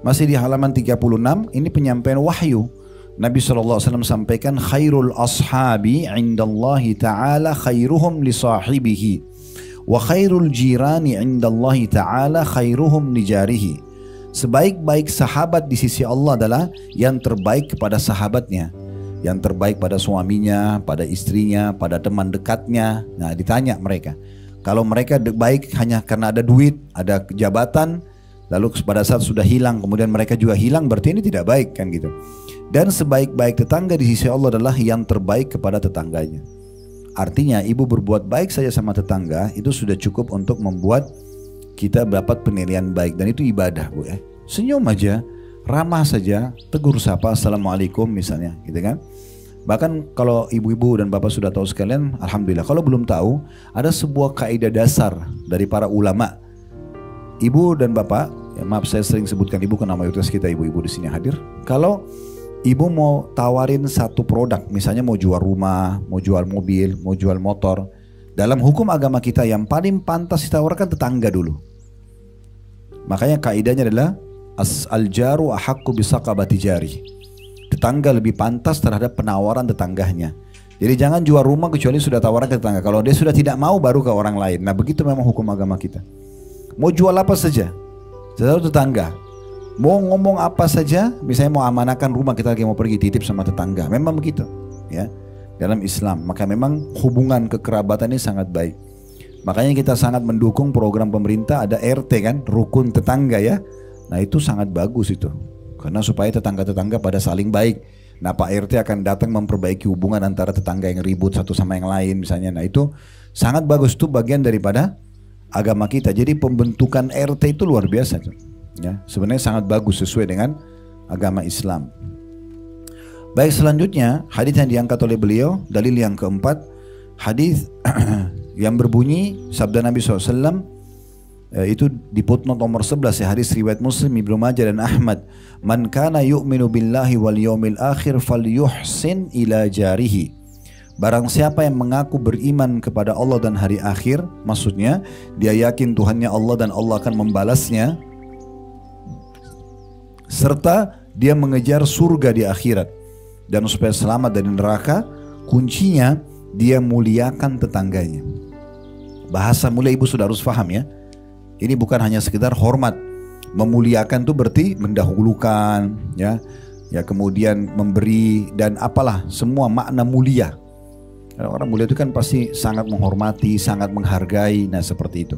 masih di halaman 36, ini penyampaian wahyu. Nabi SAW sampaikan, khairul ashabi indallahi ta'ala khairuhum li sahibihi, wa khairul jirani indallahi ta'ala khairuhum li jarihi. Sebaik-baik sahabat di sisi Allah adalah yang terbaik kepada sahabatnya, yang terbaik pada suaminya, pada istrinya, pada teman dekatnya. Nah ditanya mereka, kalau mereka baik hanya karena ada duit, ada jabatan, lalu pada saat sudah hilang kemudian mereka juga hilang, berarti ini tidak baik kan gitu. Dan sebaik-baik tetangga di sisi Allah adalah yang terbaik kepada tetangganya. Artinya ibu berbuat baik saja sama tetangga itu sudah cukup untuk membuat kita dapat penilaian baik, dan itu ibadah bu ya. Senyum aja, ramah saja, tegur sapa, assalamualaikum misalnya gitu kan. Bahkan kalau ibu-ibu dan bapak sudah tahu sekalian, alhamdulillah. Kalau belum tahu, ada sebuah kaidah dasar dari para ulama. Ibu dan bapak, ya maaf saya sering sebutkan ibu karena mayoritas kita ibu-ibu di sini hadir. Kalau ibu mau tawarin satu produk, misalnya mau jual rumah, mau jual mobil, mau jual motor, dalam hukum agama kita yang paling pantas ditawarkan tetangga dulu. Makanya kaidahnya adalah al-jaru ahaqqu bisaqabati jari. Tetangga lebih pantas terhadap penawaran tetangganya. Jadi jangan jual rumah kecuali sudah tawaran ke tetangga. Kalau dia sudah tidak mau baru ke orang lain. Nah begitu memang hukum agama kita. Mau jual apa saja, selalu tetangga. Mau ngomong apa saja, misalnya mau amanakan rumah, kita lagi mau pergi titip sama tetangga. Memang begitu ya dalam Islam. Maka memang hubungan kekerabatan ini sangat baik. Makanya kita sangat mendukung program pemerintah, ada RT kan, rukun tetangga ya. Nah itu sangat bagus itu, karena supaya tetangga-tetangga pada saling baik. Nah Pak RT akan datang memperbaiki hubungan antara tetangga yang ribut satu sama yang lain misalnya. Nah itu sangat bagus, itu bagian daripada agama kita. Jadi pembentukan RT itu luar biasa tuh. Ya, sebenarnya sangat bagus sesuai dengan agama Islam. Baik, selanjutnya hadis yang diangkat oleh beliau, dalil yang keempat, hadis yang berbunyi sabda Nabi SAW, Itu di footnote nomor 11 ya, hadis riwayat Muslim, Ibnu Majah dan Ahmad. Man kana yu'minu billahi wal yawmil akhir falyuhsin ila jarihi. Barang siapa yang mengaku beriman kepada Allah dan hari akhir, maksudnya dia yakin Tuhannya Allah dan Allah akan membalasnya, serta dia mengejar surga di akhirat, dan supaya selamat dari neraka, kuncinya dia muliakan tetangganya. Bahasa mulia ibu sudah harus paham ya. Ini bukan hanya sekedar hormat. Memuliakan itu berarti mendahulukan, ya, kemudian memberi dan apalah semua makna mulia. Orang mulia itu kan pasti sangat menghormati, sangat menghargai, nah seperti itu.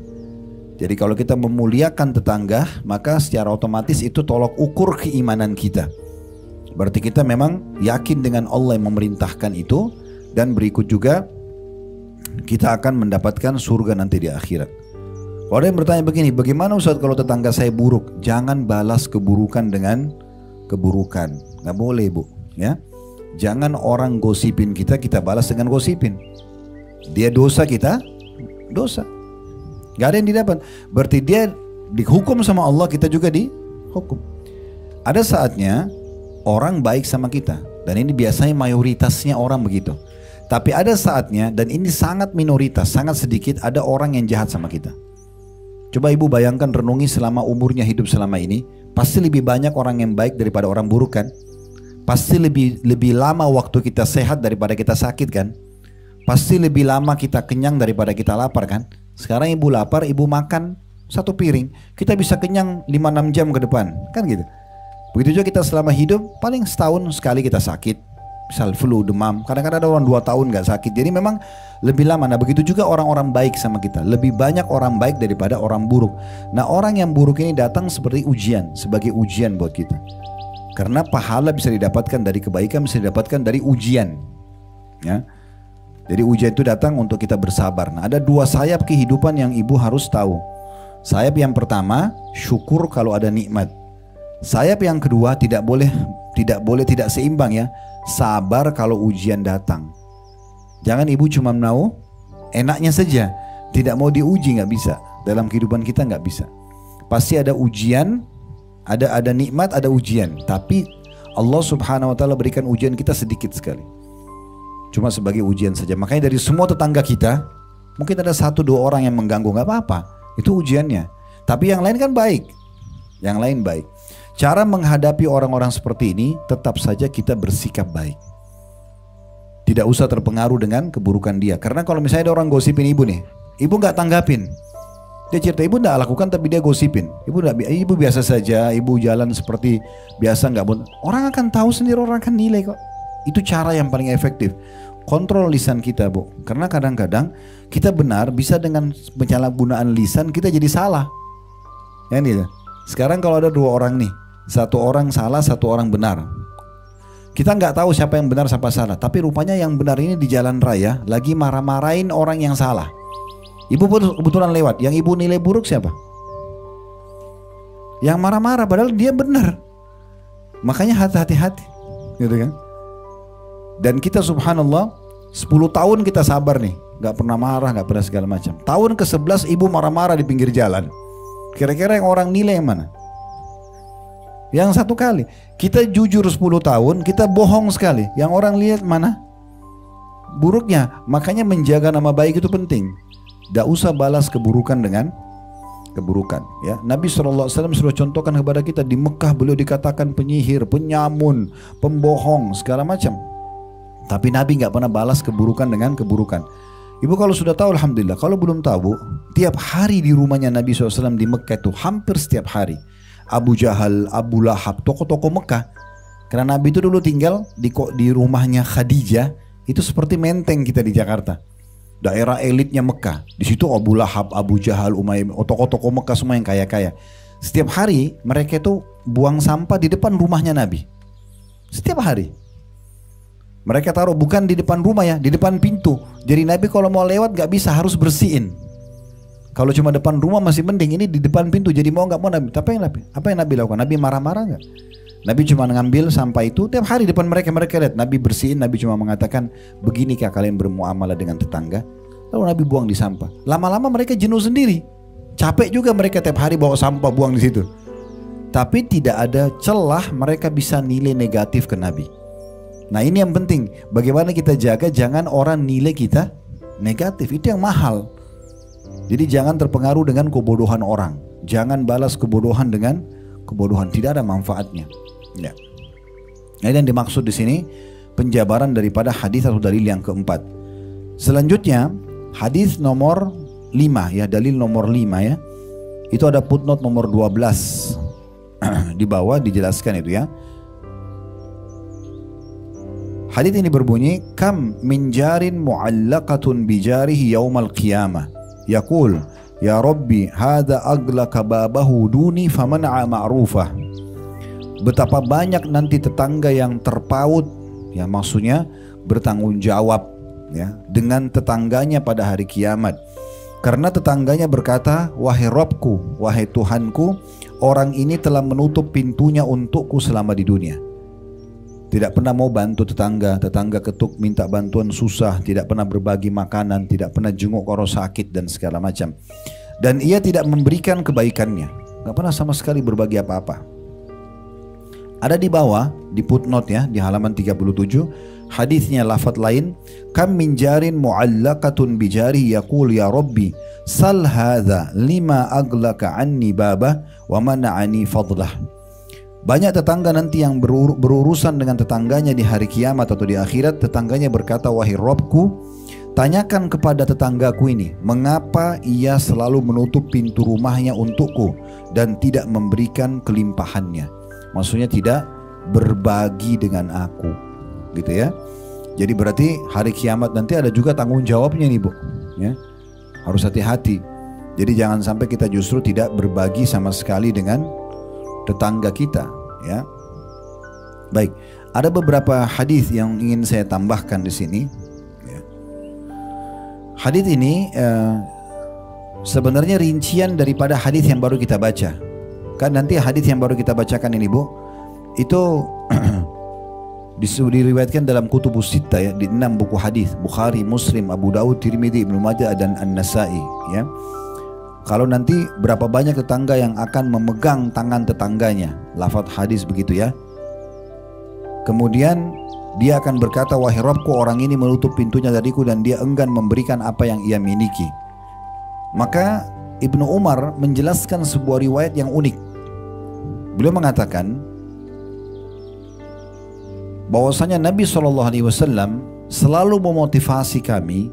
Jadi kalau kita memuliakan tetangga, maka secara otomatis itu tolok ukur keimanan kita. Berarti kita memang yakin dengan Allah yang memerintahkan itu, dan berikut juga kita akan mendapatkan surga nanti di akhirat. Kalau ada yang bertanya begini, bagaimana Ustaz kalau tetangga saya buruk? Jangan balas keburukan dengan keburukan. Nggak boleh bu, ya. Jangan orang gosipin kita, kita balas dengan gosipin. Dia dosa, kita dosa. Gak ada yang didapat. Berarti dia dihukum sama Allah, kita juga dihukum. Ada saatnya orang baik sama kita, dan ini biasanya mayoritasnya orang begitu. Tapi ada saatnya, dan ini sangat minoritas, sangat sedikit, ada orang yang jahat sama kita. Coba ibu bayangkan, renungi selama umurnya hidup selama ini, pasti lebih banyak orang yang baik daripada orang buruk kan? Pasti lebih lama waktu kita sehat daripada kita sakit kan? Pasti lebih lama kita kenyang daripada kita lapar kan? Sekarang ibu lapar, ibu makan satu piring, kita bisa kenyang 5-6 jam ke depan, kan gitu. Begitu juga kita selama hidup, paling setahun sekali kita sakit, misal flu, demam. Kadang-kadang ada orang 2 tahun gak sakit, jadi memang lebih lama. Nah begitu juga orang-orang baik sama kita, lebih banyak orang baik daripada orang buruk. Nah orang yang buruk ini datang seperti ujian, sebagai ujian buat kita. Karena pahala bisa didapatkan dari kebaikan, bisa didapatkan dari ujian, ya. Jadi ujian itu datang untuk kita bersabar. Nah ada 2 sayap kehidupan yang ibu harus tahu. Sayap yang pertama, syukur kalau ada nikmat. Sayap yang kedua, tidak boleh tidak seimbang ya. Sabar kalau ujian datang. Jangan ibu cuma mau enaknya saja, tidak mau diuji, nggak bisa. Dalam kehidupan kita nggak bisa. Pasti ada ujian, ada nikmat, ada ujian. Tapi Allah Subhanahu Wa Taala berikan ujian kita sedikit sekali. Cuma sebagai ujian saja. Makanya dari semua tetangga kita, mungkin ada 1-2 orang yang mengganggu, nggak apa-apa. Itu ujiannya. Tapi yang lain kan baik. Yang lain baik. Cara menghadapi orang-orang seperti ini, tetap saja kita bersikap baik. Tidak usah terpengaruh dengan keburukan dia. Karena kalau misalnya ada orang gosipin ibu nih, ibu nggak tanggapin. Dia cerita ibu nggak lakukan tapi dia gosipin. Ibu biasa saja, ibu jalan seperti biasa nggak. Orang akan tahu sendiri, orang akan nilai kok. Itu cara yang paling efektif. Kontrol lisan kita bu. Karena kadang-kadang kita benar, bisa dengan penyalahgunaan lisan kita jadi salah. Ya nih. Sekarang kalau ada 2 orang nih, 1 orang salah, 1 orang benar. Kita nggak tahu siapa yang benar siapa salah. Tapi rupanya yang benar ini di jalan raya lagi marah-marahin orang yang salah. Ibu kebetulan lewat. Yang ibu nilai buruk siapa? Yang marah-marah padahal dia benar. Makanya hati-hati, gitu kan? Dan kita subhanallah 10 tahun kita sabar nih, gak pernah marah, gak pernah segala macam. Tahun ke-11 ibu marah-marah di pinggir jalan. Kira-kira yang orang nilai yang mana? Yang 1 kali. Kita jujur 10 tahun, kita bohong sekali. Yang orang lihat mana? Buruknya. Makanya menjaga nama baik itu penting. Gak usah balas keburukan dengan keburukan, ya. Nabi SAW sudah contohkan kepada kita. Di Mekah beliau dikatakan penyihir, penyamun, pembohong, segala macam. Tapi Nabi nggak pernah balas keburukan dengan keburukan. Ibu kalau sudah tahu alhamdulillah. Kalau belum tahu, tiap hari di rumahnya Nabi SAW di Mekah itu hampir setiap hari. Abu Jahal, Abu Lahab, tokoh-tokoh Mekah. Karena Nabi itu dulu tinggal di rumahnya Khadijah. Itu seperti menteng kita di Jakarta. Daerah elitnya Mekah. Di situ Abu Lahab, Abu Jahal, Umayyah, tokoh-tokoh Mekah semua yang kaya-kaya. Setiap hari mereka itu buang sampah di depan rumahnya Nabi. Setiap hari. Mereka taruh bukan di depan rumah ya, di depan pintu. Jadi Nabi kalau mau lewat gak bisa, harus bersihin. Kalau cuma depan rumah masih mending, ini di depan pintu. Jadi mau gak mau Nabi. Apa yang Nabi lakukan? Nabi marah-marah gak? Nabi cuma ngambil sampah itu tiap hari depan mereka lihat. Nabi bersihin, Nabi cuma mengatakan, beginikah kalian bermuamalah dengan tetangga? Lalu Nabi buang di sampah. Lama-lama mereka jenuh sendiri. Capek juga mereka tiap hari bawa sampah buang di situ. Tapi tidak ada celah mereka bisa nilai negatif ke Nabi. Nah ini yang penting. Bagaimana kita jaga jangan orang nilai kita negatif. Itu yang mahal. Jadi jangan terpengaruh dengan kebodohan orang. Jangan balas kebodohan dengan kebodohan. Tidak ada manfaatnya. Ya. Nah, ini yang dimaksud di sini penjabaran daripada hadis atau dalil yang keempat. Selanjutnya hadis nomor 5 ya, dalil nomor 5 ya. Itu ada footnote nomor 12. Di bawah dijelaskan itu ya. Hadis ini berbunyi, kam min jarin mu'allaqatun bijarihi yaumal qiyamah. Yaqul, ya Rabbi, hadha aglaka babahu duni famana'a ma'rufah. Betapa banyak nanti tetangga yang terpaut, ya maksudnya bertanggung jawab ya dengan tetangganya pada hari kiamat. Karena tetangganya berkata, wahai Rabbku, wahai Tuhanku, orang ini telah menutup pintunya untukku selama di dunia. Tidak pernah mau bantu tetangga, tetangga ketuk minta bantuan susah, tidak pernah berbagi makanan, tidak pernah jenguk orang sakit dan segala macam. Dan ia tidak memberikan kebaikannya, gak pernah sama sekali berbagi apa-apa. Ada di bawah, di footnote ya, di halaman 37, hadisnya lafaz lain, kam min jarin mu'allaqatun bijari yaqul ya Rabbi sal hadha lima aglaka anni baba wa mana'ani fadlah. Banyak tetangga nanti yang berurusan dengan tetangganya di hari kiamat atau di akhirat. Tetangganya berkata, wahai Rabbku, tanyakan kepada tetanggaku ini, mengapa ia selalu menutup pintu rumahnya untukku dan tidak memberikan kelimpahannya. Maksudnya tidak berbagi dengan aku, gitu ya. Jadi berarti hari kiamat nanti ada juga tanggung jawabnya nih Bu, ya. Harus hati-hati. Jadi jangan sampai kita justru tidak berbagi sama sekali dengan tetangga kita, ya. Baik, ada beberapa hadis yang ingin saya tambahkan di sini. Ya. Hadis ini sebenarnya rincian daripada hadis yang baru kita baca. Kan nanti hadis yang baru kita bacakan ini Bu, itu diriwayatkan dalam kutubus sittah ya, di 6 buku hadis, Bukhari, Muslim, Abu Dawud, Tirmidzi, Ibnu Majah dan An-Nasa'i ya. Kalau nanti berapa banyak tetangga yang akan memegang tangan tetangganya, lafaz hadis begitu ya. Kemudian dia akan berkata, wahai Rabbku, orang ini menutup pintunya dariku dan dia enggan memberikan apa yang ia miliki. Maka Ibnu Umar menjelaskan sebuah riwayat yang unik. Beliau mengatakan bahwasanya Nabi SAW selalu memotivasi kami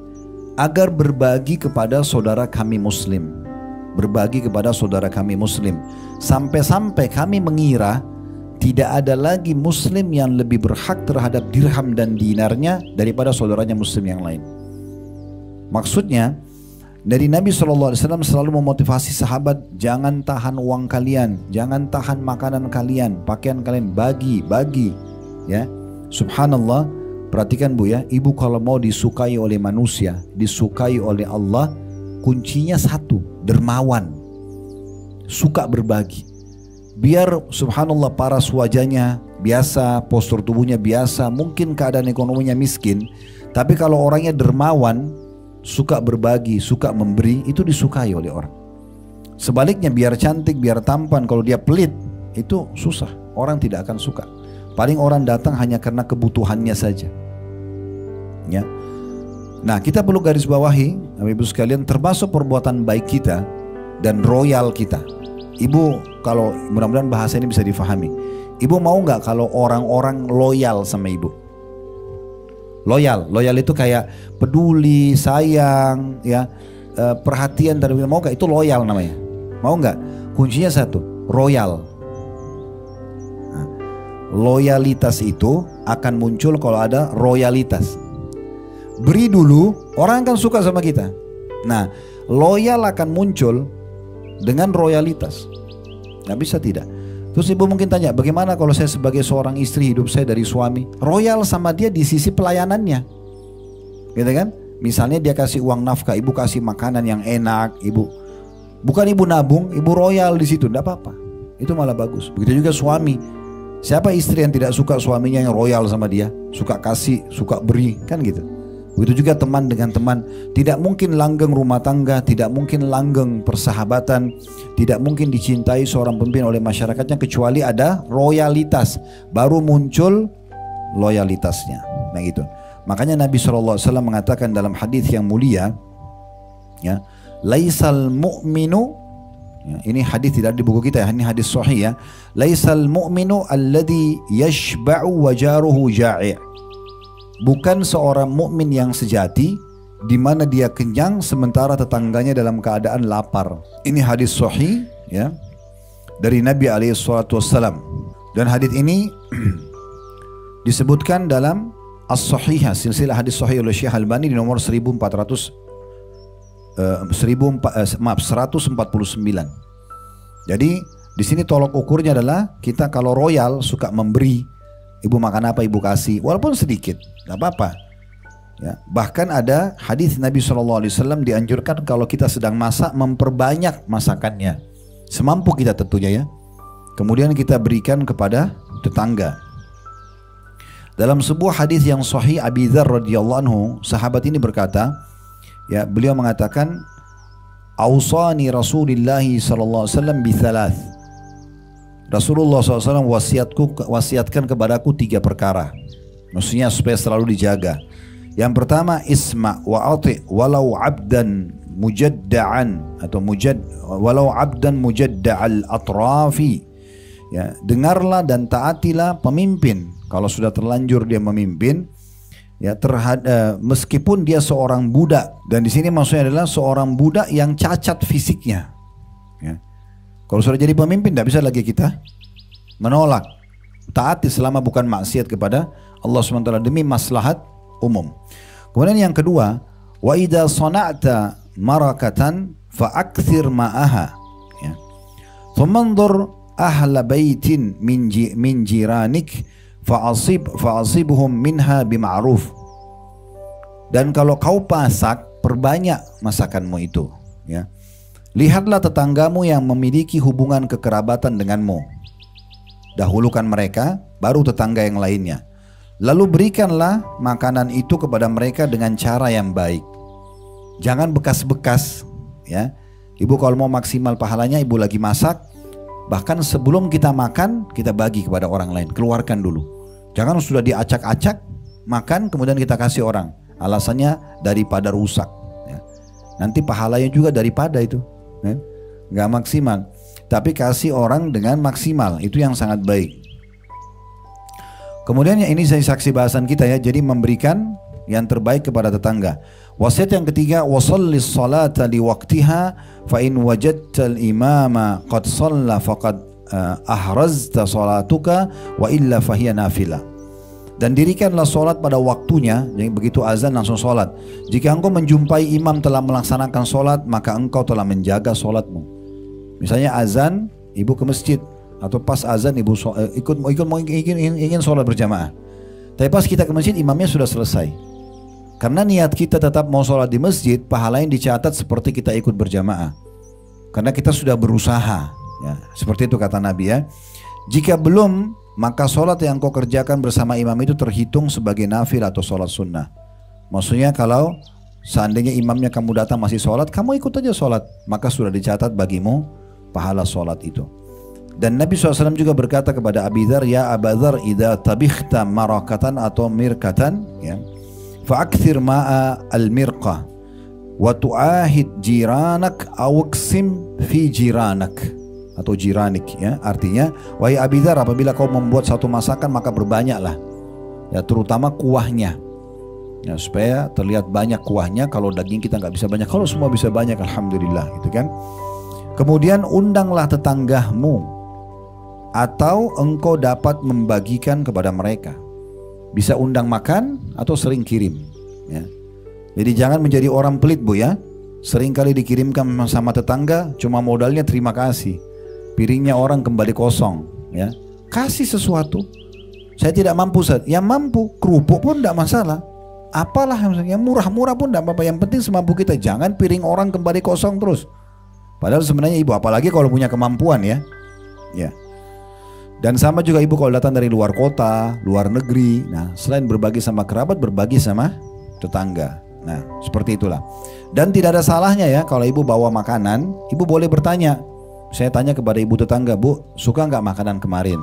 agar berbagi kepada saudara kami muslim. Berbagi kepada saudara kami muslim. Sampai-sampai kami mengira tidak ada lagi muslim yang lebih berhak terhadap dirham dan dinarnya daripada saudaranya muslim yang lain. Maksudnya, dari Nabi SAW selalu memotivasi sahabat, jangan tahan uang kalian, jangan tahan makanan kalian, pakaian kalian, bagi, ya. Subhanallah, perhatikan Bu ya, ibu kalau mau disukai oleh manusia, disukai oleh Allah, kuncinya satu, dermawan, suka berbagi. Biar subhanallah paras wajahnya biasa, postur tubuhnya biasa, mungkin keadaan ekonominya miskin, tapi kalau orangnya dermawan, suka berbagi, suka memberi, itu disukai oleh orang. Sebaliknya biar cantik, biar tampan, kalau dia pelit, itu susah, orang tidak akan suka. Paling orang datang hanya karena kebutuhannya saja. Ya. Nah, kita perlu garis bawahi, Ibu sekalian, termasuk perbuatan baik kita dan royal kita. Ibu, kalau mudah-mudahan bahasa ini bisa difahami. Ibu mau nggak kalau orang-orang loyal sama Ibu? Loyal itu kayak peduli, sayang, ya, perhatian dari mau nggak? Itu loyal namanya. Mau nggak? Kuncinya satu, royal. Nah, loyalitas itu akan muncul kalau ada royalitas. Beri dulu, orang akan suka sama kita. Nah, loyal akan muncul dengan royalitas. Nggak bisa tidak. Terus ibu mungkin tanya, bagaimana kalau saya sebagai seorang istri, hidup saya dari suami? Royal sama dia di sisi pelayanannya, gitu kan? Misalnya dia kasih uang nafkah, ibu kasih makanan yang enak, ibu bukan ibu nabung, ibu royal di situ, tidak apa-apa. Itu malah bagus. Begitu juga suami. Siapa istri yang tidak suka suaminya yang royal sama dia, suka kasih, suka beri, kan gitu? Begitu juga teman dengan teman. Tidak mungkin langgeng rumah tangga, tidak mungkin langgeng persahabatan, tidak mungkin dicintai seorang pemimpin oleh masyarakatnya kecuali ada royalitas. Baru muncul loyalitasnya. Nah gitu. Makanya Nabi SAW mengatakan dalam hadis yang mulia, ya, laisal mu'minu, ya, ini hadis tidak di buku kita ya, ini hadis sahih ya. Laisal mu'minu alladhi yashba'u wa jaruhu ja'i'. Bukan seorang mukmin yang sejati di mana dia kenyang sementara tetangganya dalam keadaan lapar. Ini hadis sahih ya dari Nabi SAW. Dan hadis ini disebutkan dalam As-Sahihah, silsilah hadis sahih oleh Syekh Albani di nomor 149. Jadi di sini tolok ukurnya adalah kita kalau royal suka memberi, ibu makan apa ibu kasih, walaupun sedikit, nggak apa-apa. Ya, bahkan ada hadis Nabi SAW dianjurkan kalau kita sedang masak memperbanyak masakannya, semampu kita tentunya ya. Kemudian kita berikan kepada tetangga. Dalam sebuah hadis yang sahih Abi Dzar radhiyallahu anhu, sahabat ini berkata, ya beliau mengatakan, "Ausani Rasulullah sallallahu alaihi wasallam bi thalath." Rasulullah SAW wasiatkan kepadaku 3 perkara. Maksudnya supaya selalu dijaga. Yang pertama, isma wa ati walau abdan mujadda'an atau walau abdan mujadda'al atrafi. Ya, dengarlah dan taatilah pemimpin kalau sudah terlanjur dia memimpin, ya meskipun dia seorang budak. Dan di sini maksudnya adalah seorang budak yang cacat fisiknya. Ya. Kalau sudah jadi pemimpin tidak bisa lagi kita menolak. Taati selama bukan maksiat kepada Allah SWT demi maslahat umum. Kemudian yang kedua, wa idza sana'ta marakatan fa'akthir ma'aha. Ya. Famanzur ahla baitin min jiranik fa'asibhum minha bima'ruf. Dan kalau kau masak, perbanyak masakanmu itu. Ya. Lihatlah tetanggamu yang memiliki hubungan kekerabatan denganmu. Dahulukan mereka, baru tetangga yang lainnya. Lalu berikanlah makanan itu kepada mereka dengan cara yang baik. Jangan bekas-bekas. Ya, ibu kalau mau maksimal pahalanya, ibu lagi masak, bahkan sebelum kita makan, kita bagi kepada orang lain. Keluarkan dulu. Jangan sudah diacak-acak, makan kemudian kita kasih orang. Alasannya daripada rusak. Ya. Nanti pahalanya juga daripada itu. Nggak maksimal, tapi kasih orang dengan maksimal, itu yang sangat baik. Kemudian ini saya saksi bahasan kita ya, jadi memberikan yang terbaik kepada tetangga. Wasiat yang ketiga, wasallis salata li waqtiha fa in wajadtal imama qad shalla faqad ahrazta salatuka wa illa fahiya nafilah. Dan dirikanlah solat pada waktunya, jadi begitu azan langsung solat. Jika engkau menjumpai imam telah melaksanakan solat, maka engkau telah menjaga solatmu. Misalnya azan, ibu ke masjid, atau pas azan ibu ingin solat berjamaah. Tapi pas kita ke masjid, imamnya sudah selesai. Karena niat kita tetap mau solat di masjid, pahala yang dicatat seperti kita ikut berjamaah. Karena kita sudah berusaha. Ya, seperti itu kata Nabi ya. Jika belum, maka solat yang kau kerjakan bersama imam itu terhitung sebagai nafil atau solat sunnah. Maksudnya kalau seandainya imamnya kamu datang masih solat, kamu ikut aja solat, maka sudah dicatat bagimu pahala solat itu. Dan Nabi SAW juga berkata kepada Abi Dzar, ya Aba Dzar, idza tabikhta marakatan atau mirkatan, ya, fa'akthir ma'a al-mirqah wa tu'ahid jiranak awqsim fi jiranak. Atau jiranik ya, artinya wahai Abi Dzar, apabila kau membuat satu masakan maka berbanyaklah ya, terutama kuahnya ya, supaya terlihat banyak kuahnya. Kalau daging kita nggak bisa banyak, kalau semua bisa banyak alhamdulillah gitu kan. Kemudian undanglah tetanggamu atau engkau dapat membagikan kepada mereka. Bisa undang makan atau sering kirim ya. Jadi jangan menjadi orang pelit bu ya, sering kali dikirimkan sama tetangga cuma modalnya terima kasih, piringnya orang kembali kosong ya. Kasih sesuatu. Saya tidak mampu Ustaz. Yang mampu, kerupuk pun tidak masalah. Apalah yang murah-murah pun tidak apa-apa, yang penting semampu kita. Jangan piring orang kembali kosong terus. Padahal sebenarnya ibu, apalagi kalau punya kemampuan ya. Ya. Dan sama juga ibu kalau datang dari luar kota, luar negeri. Nah, selain berbagi sama kerabat, berbagi sama tetangga. Nah, seperti itulah. Dan tidak ada salahnya ya kalau ibu bawa makanan, ibu boleh bertanya. Saya tanya kepada ibu tetangga, Bu, suka nggak makanan kemarin?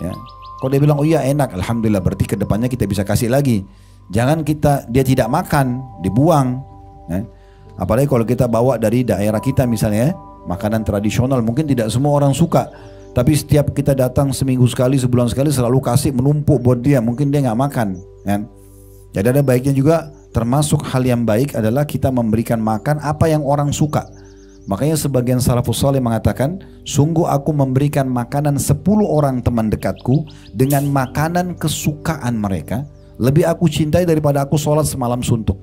Ya. Kalau dia bilang, oh iya enak, alhamdulillah, berarti kedepannya kita bisa kasih lagi. Jangan dia tidak makan, dibuang. Ya. Apalagi kalau kita bawa dari daerah kita misalnya, makanan tradisional, mungkin tidak semua orang suka. Tapi setiap kita datang seminggu sekali, sebulan sekali, selalu kasih menumpuk buat dia, mungkin dia nggak makan. Ya. Jadi ada baiknya juga, termasuk hal yang baik adalah kita memberikan makan apa yang orang suka. Makanya sebagian salafus saleh mengatakan, sungguh aku memberikan makanan 10 orang teman dekatku dengan makanan kesukaan mereka, lebih aku cintai daripada aku sholat semalam suntuk.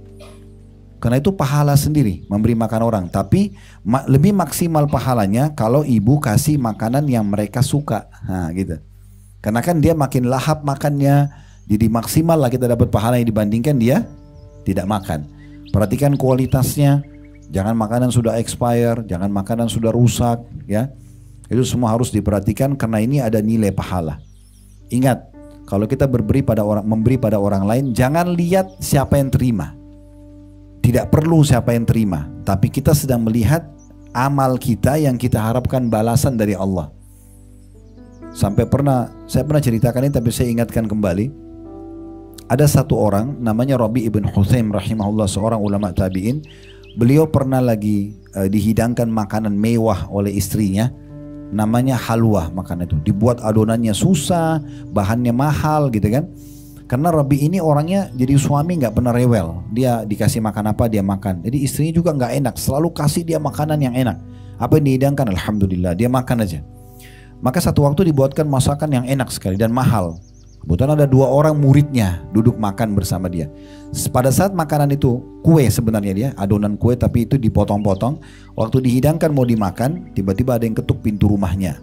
Karena itu pahala sendiri memberi makan orang, tapi lebih maksimal pahalanya kalau ibu kasih makanan yang mereka suka. Nah, gitu. Karena kan dia makin lahap makannya, jadi maksimal lah kita dapat pahala yang dibandingkan dia tidak makan. Perhatikan kualitasnya. Jangan makanan sudah expire, jangan makanan sudah rusak, ya. Itu semua harus diperhatikan karena ini ada nilai pahala. Ingat, kalau kita memberi pada orang lain, jangan lihat siapa yang terima. Tidak perlu siapa yang terima, tapi kita sedang melihat amal kita yang kita harapkan balasan dari Allah. Saya pernah ceritakan ini, tapi saya ingatkan kembali. Ada satu orang namanya Rabi ibn Huthaim rahimahullah, seorang ulama tabi'in. Beliau pernah lagi dihidangkan makanan mewah oleh istrinya, namanya halwa. Makanan itu dibuat adonannya susah, bahannya mahal gitu kan. Karena Rabi ini orangnya jadi suami nggak pernah rewel, dia dikasih makan apa dia makan. Jadi istrinya juga nggak enak, selalu kasih dia makanan yang enak. Apa yang dihidangkan, alhamdulillah dia makan aja. Maka satu waktu dibuatkan masakan yang enak sekali dan mahal. Kebetulan ada 2 orang muridnya duduk makan bersama dia. Pada saat makanan itu, kue sebenarnya dia, adonan kue tapi itu dipotong-potong. Waktu dihidangkan mau dimakan, tiba-tiba ada yang ketuk pintu rumahnya.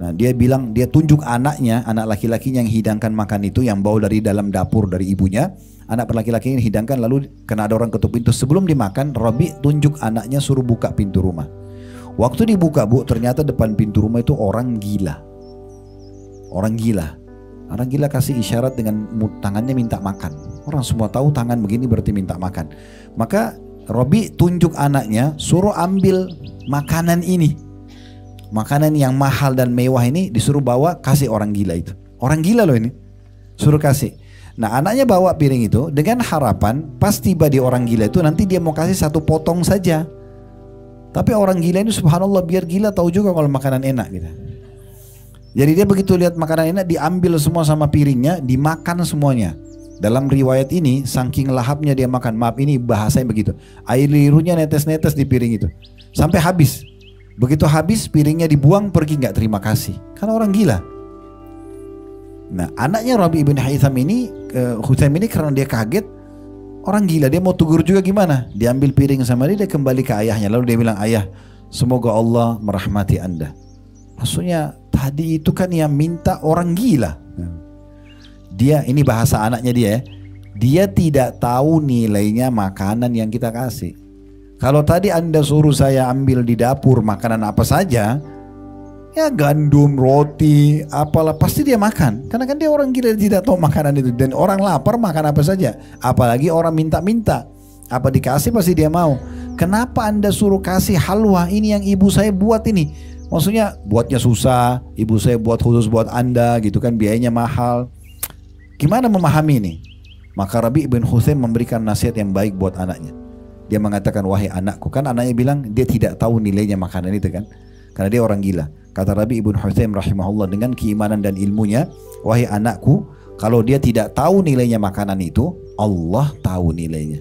Nah dia bilang, dia tunjuk anaknya, anak laki-lakinya yang hidangkan makan itu, yang bawa dari dalam dapur dari ibunya. Anak laki-laki yang hidangkan, lalu kena ada orang ketuk pintu. Sebelum dimakan, Rabi tunjuk anaknya suruh buka pintu rumah. Waktu dibuka, Bu, ternyata depan pintu rumah itu orang gila. Orang gila. Orang gila kasih isyarat dengan tangannya minta makan. Orang semua tahu tangan begini berarti minta makan. Maka Rabi tunjuk anaknya suruh ambil makanan ini. Makanan yang mahal dan mewah ini disuruh bawa kasih orang gila itu. Orang gila loh ini. Suruh kasih. Nah anaknya bawa piring itu dengan harapan pas tiba di orang gila itu nanti dia mau kasih 1 potong saja. Tapi orang gila ini subhanallah, biar gila tahu juga kalau makanan enak gitu. Jadi dia begitu lihat makanan enak, diambil semua sama piringnya, dimakan semuanya. Dalam riwayat ini, saking lahapnya dia makan, maaf ini bahasanya begitu, air liurnya netes-netes di piring itu, sampai habis. Begitu habis, piringnya dibuang, pergi nggak terima kasih. Kan orang gila. Nah, anaknya Rabi ibn Huthaim ini karena dia kaget, orang gila, dia mau tegur juga gimana? Diambil piring sama dia kembali ke ayahnya, lalu dia bilang, ayah, semoga Allah merahmati Anda. Maksudnya tadi itu kan yang minta orang gila. Dia, ini bahasa anaknya dia ya, dia tidak tahu nilainya makanan yang kita kasih. Kalau tadi Anda suruh saya ambil di dapur makanan apa saja, ya gandum, roti, apalah, pasti dia makan. Karena kan dia orang gila, tidak tahu makanan itu. Dan orang lapar makan apa saja. Apalagi orang minta-minta, apa dikasih pasti dia mau. Kenapa Anda suruh kasih halwa ini yang ibu saya buat ini? Maksudnya buatnya susah, ibu saya buat khusus buat Anda gitu kan, biayanya mahal. Gimana memahami ini? Maka Rabi bin Huthaim memberikan nasihat yang baik buat anaknya. Dia mengatakan, wahai anakku, kan anaknya bilang dia tidak tahu nilainya makanan itu kan, karena dia orang gila. Kata Rabi bin Huthaim rahimahullah dengan keimanan dan ilmunya, wahai anakku, kalau dia tidak tahu nilainya makanan itu, Allah tahu nilainya.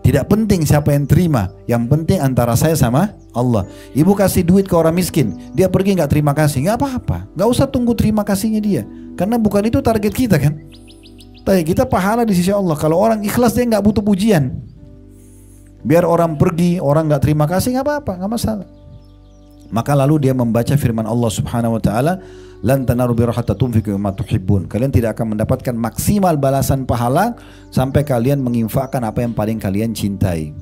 Tidak penting siapa yang terima, yang penting antara saya sama Allah. Ibu kasih duit ke orang miskin, dia pergi nggak terima kasih, nggak apa-apa, nggak usah tunggu terima kasihnya dia, karena bukan itu target kita kan. Tapi kita pahala di sisi Allah. Kalau orang ikhlas dia nggak butuh pujian. Biar orang pergi, orang nggak terima kasih nggak apa-apa, nggak masalah. Maka lalu dia membaca firman Allah Subhanahu Wa Taala, lan tanaru birra hatta tunfiqu mimma tuhibbun. Kalian tidak akan mendapatkan maksimal balasan pahala sampai kalian menginfakkan apa yang paling kalian cintai.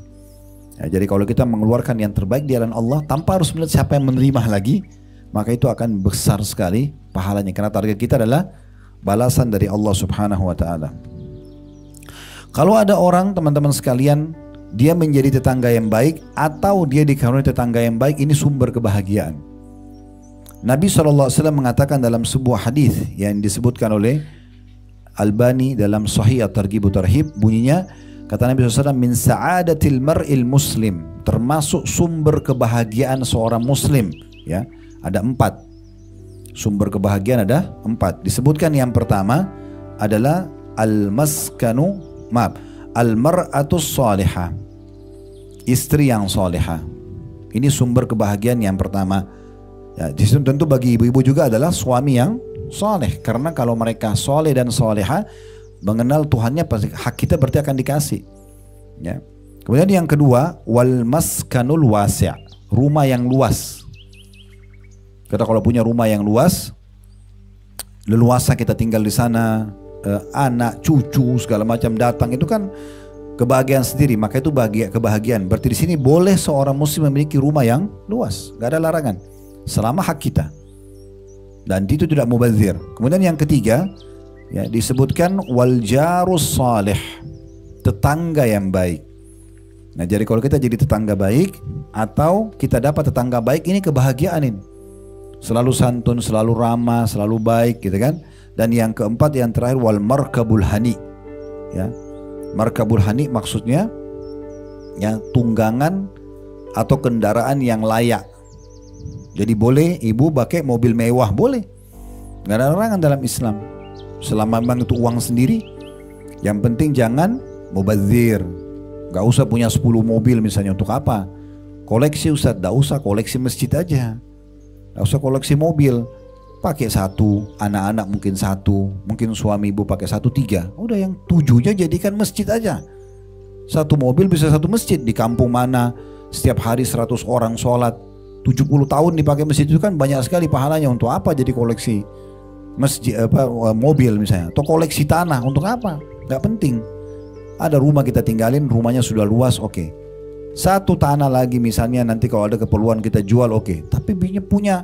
Ya, jadi kalau kita mengeluarkan yang terbaik di jalan Allah tanpa harus melihat siapa yang menerima lagi, maka itu akan besar sekali pahalanya. Karena target kita adalah balasan dari Allah Subhanahu Wa Taala. Kalau ada orang, teman-teman sekalian, dia menjadi tetangga yang baik atau dia dikaruniai tetangga yang baik, ini sumber kebahagiaan. Nabi SAW mengatakan dalam sebuah hadis yang disebutkan oleh Albani dalam Sahih At-Targhib Tarhib, bunyinya, kata Nabi SAW, min sa'adatil mar'il muslim, termasuk sumber kebahagiaan seorang muslim, ya, ada 4. Sumber kebahagiaan ada 4. Disebutkan yang pertama adalah al-mar'atus salihah, istri yang salihah. Ini sumber kebahagiaan yang pertama. Ya, tentu bagi ibu-ibu juga adalah suami yang saleh, karena kalau mereka saleh dan saleha, mengenal Tuhannya, pasti hak kita berarti akan dikasih. Ya. Kemudian yang kedua, wal maskanul wasi', rumah yang luas. Kita kalau punya rumah yang luas, leluasa kita tinggal di sana, anak, cucu, segala macam datang, itu kan kebahagiaan sendiri. Maka itu kebahagiaan. Berarti di sini boleh seorang muslim memiliki rumah yang luas, gak ada larangan, selama hak kita. Dan itu tidak mubazir. Kemudian yang ketiga, ya, disebutkan wal jarus salih, tetangga yang baik. Nah, jadi kalau kita jadi tetangga baik atau kita dapat tetangga baik, ini kebahagiaan ini. Selalu santun, selalu ramah, selalu baik, gitu kan. Dan yang keempat, yang terakhir, wal markabul hani. Ya. Markabul hani maksudnya ya tunggangan atau kendaraan yang layak. Jadi boleh ibu pakai mobil mewah, boleh. Gak ada larangan dalam Islam. Selama memang itu uang sendiri. Yang penting jangan mubazir. Gak usah punya 10 mobil misalnya, untuk apa? Koleksi Ustaz, gak usah, koleksi masjid aja. Gak usah koleksi mobil. Pakai 1, anak-anak mungkin 1, mungkin suami ibu pakai 1, 3. Udah yang 7-nya jadikan masjid aja. 1 mobil bisa 1 masjid. Di kampung mana setiap hari 100 orang sholat, 70 tahun dipakai masjid, itu kan banyak sekali pahalanya. Untuk apa jadi koleksi masjid, mobil misalnya, atau koleksi tanah, untuk apa? Gak penting. Ada rumah kita tinggalin, rumahnya sudah luas, oke. 1 tanah lagi misalnya, nanti kalau ada keperluan kita jual, oke. Tapi punya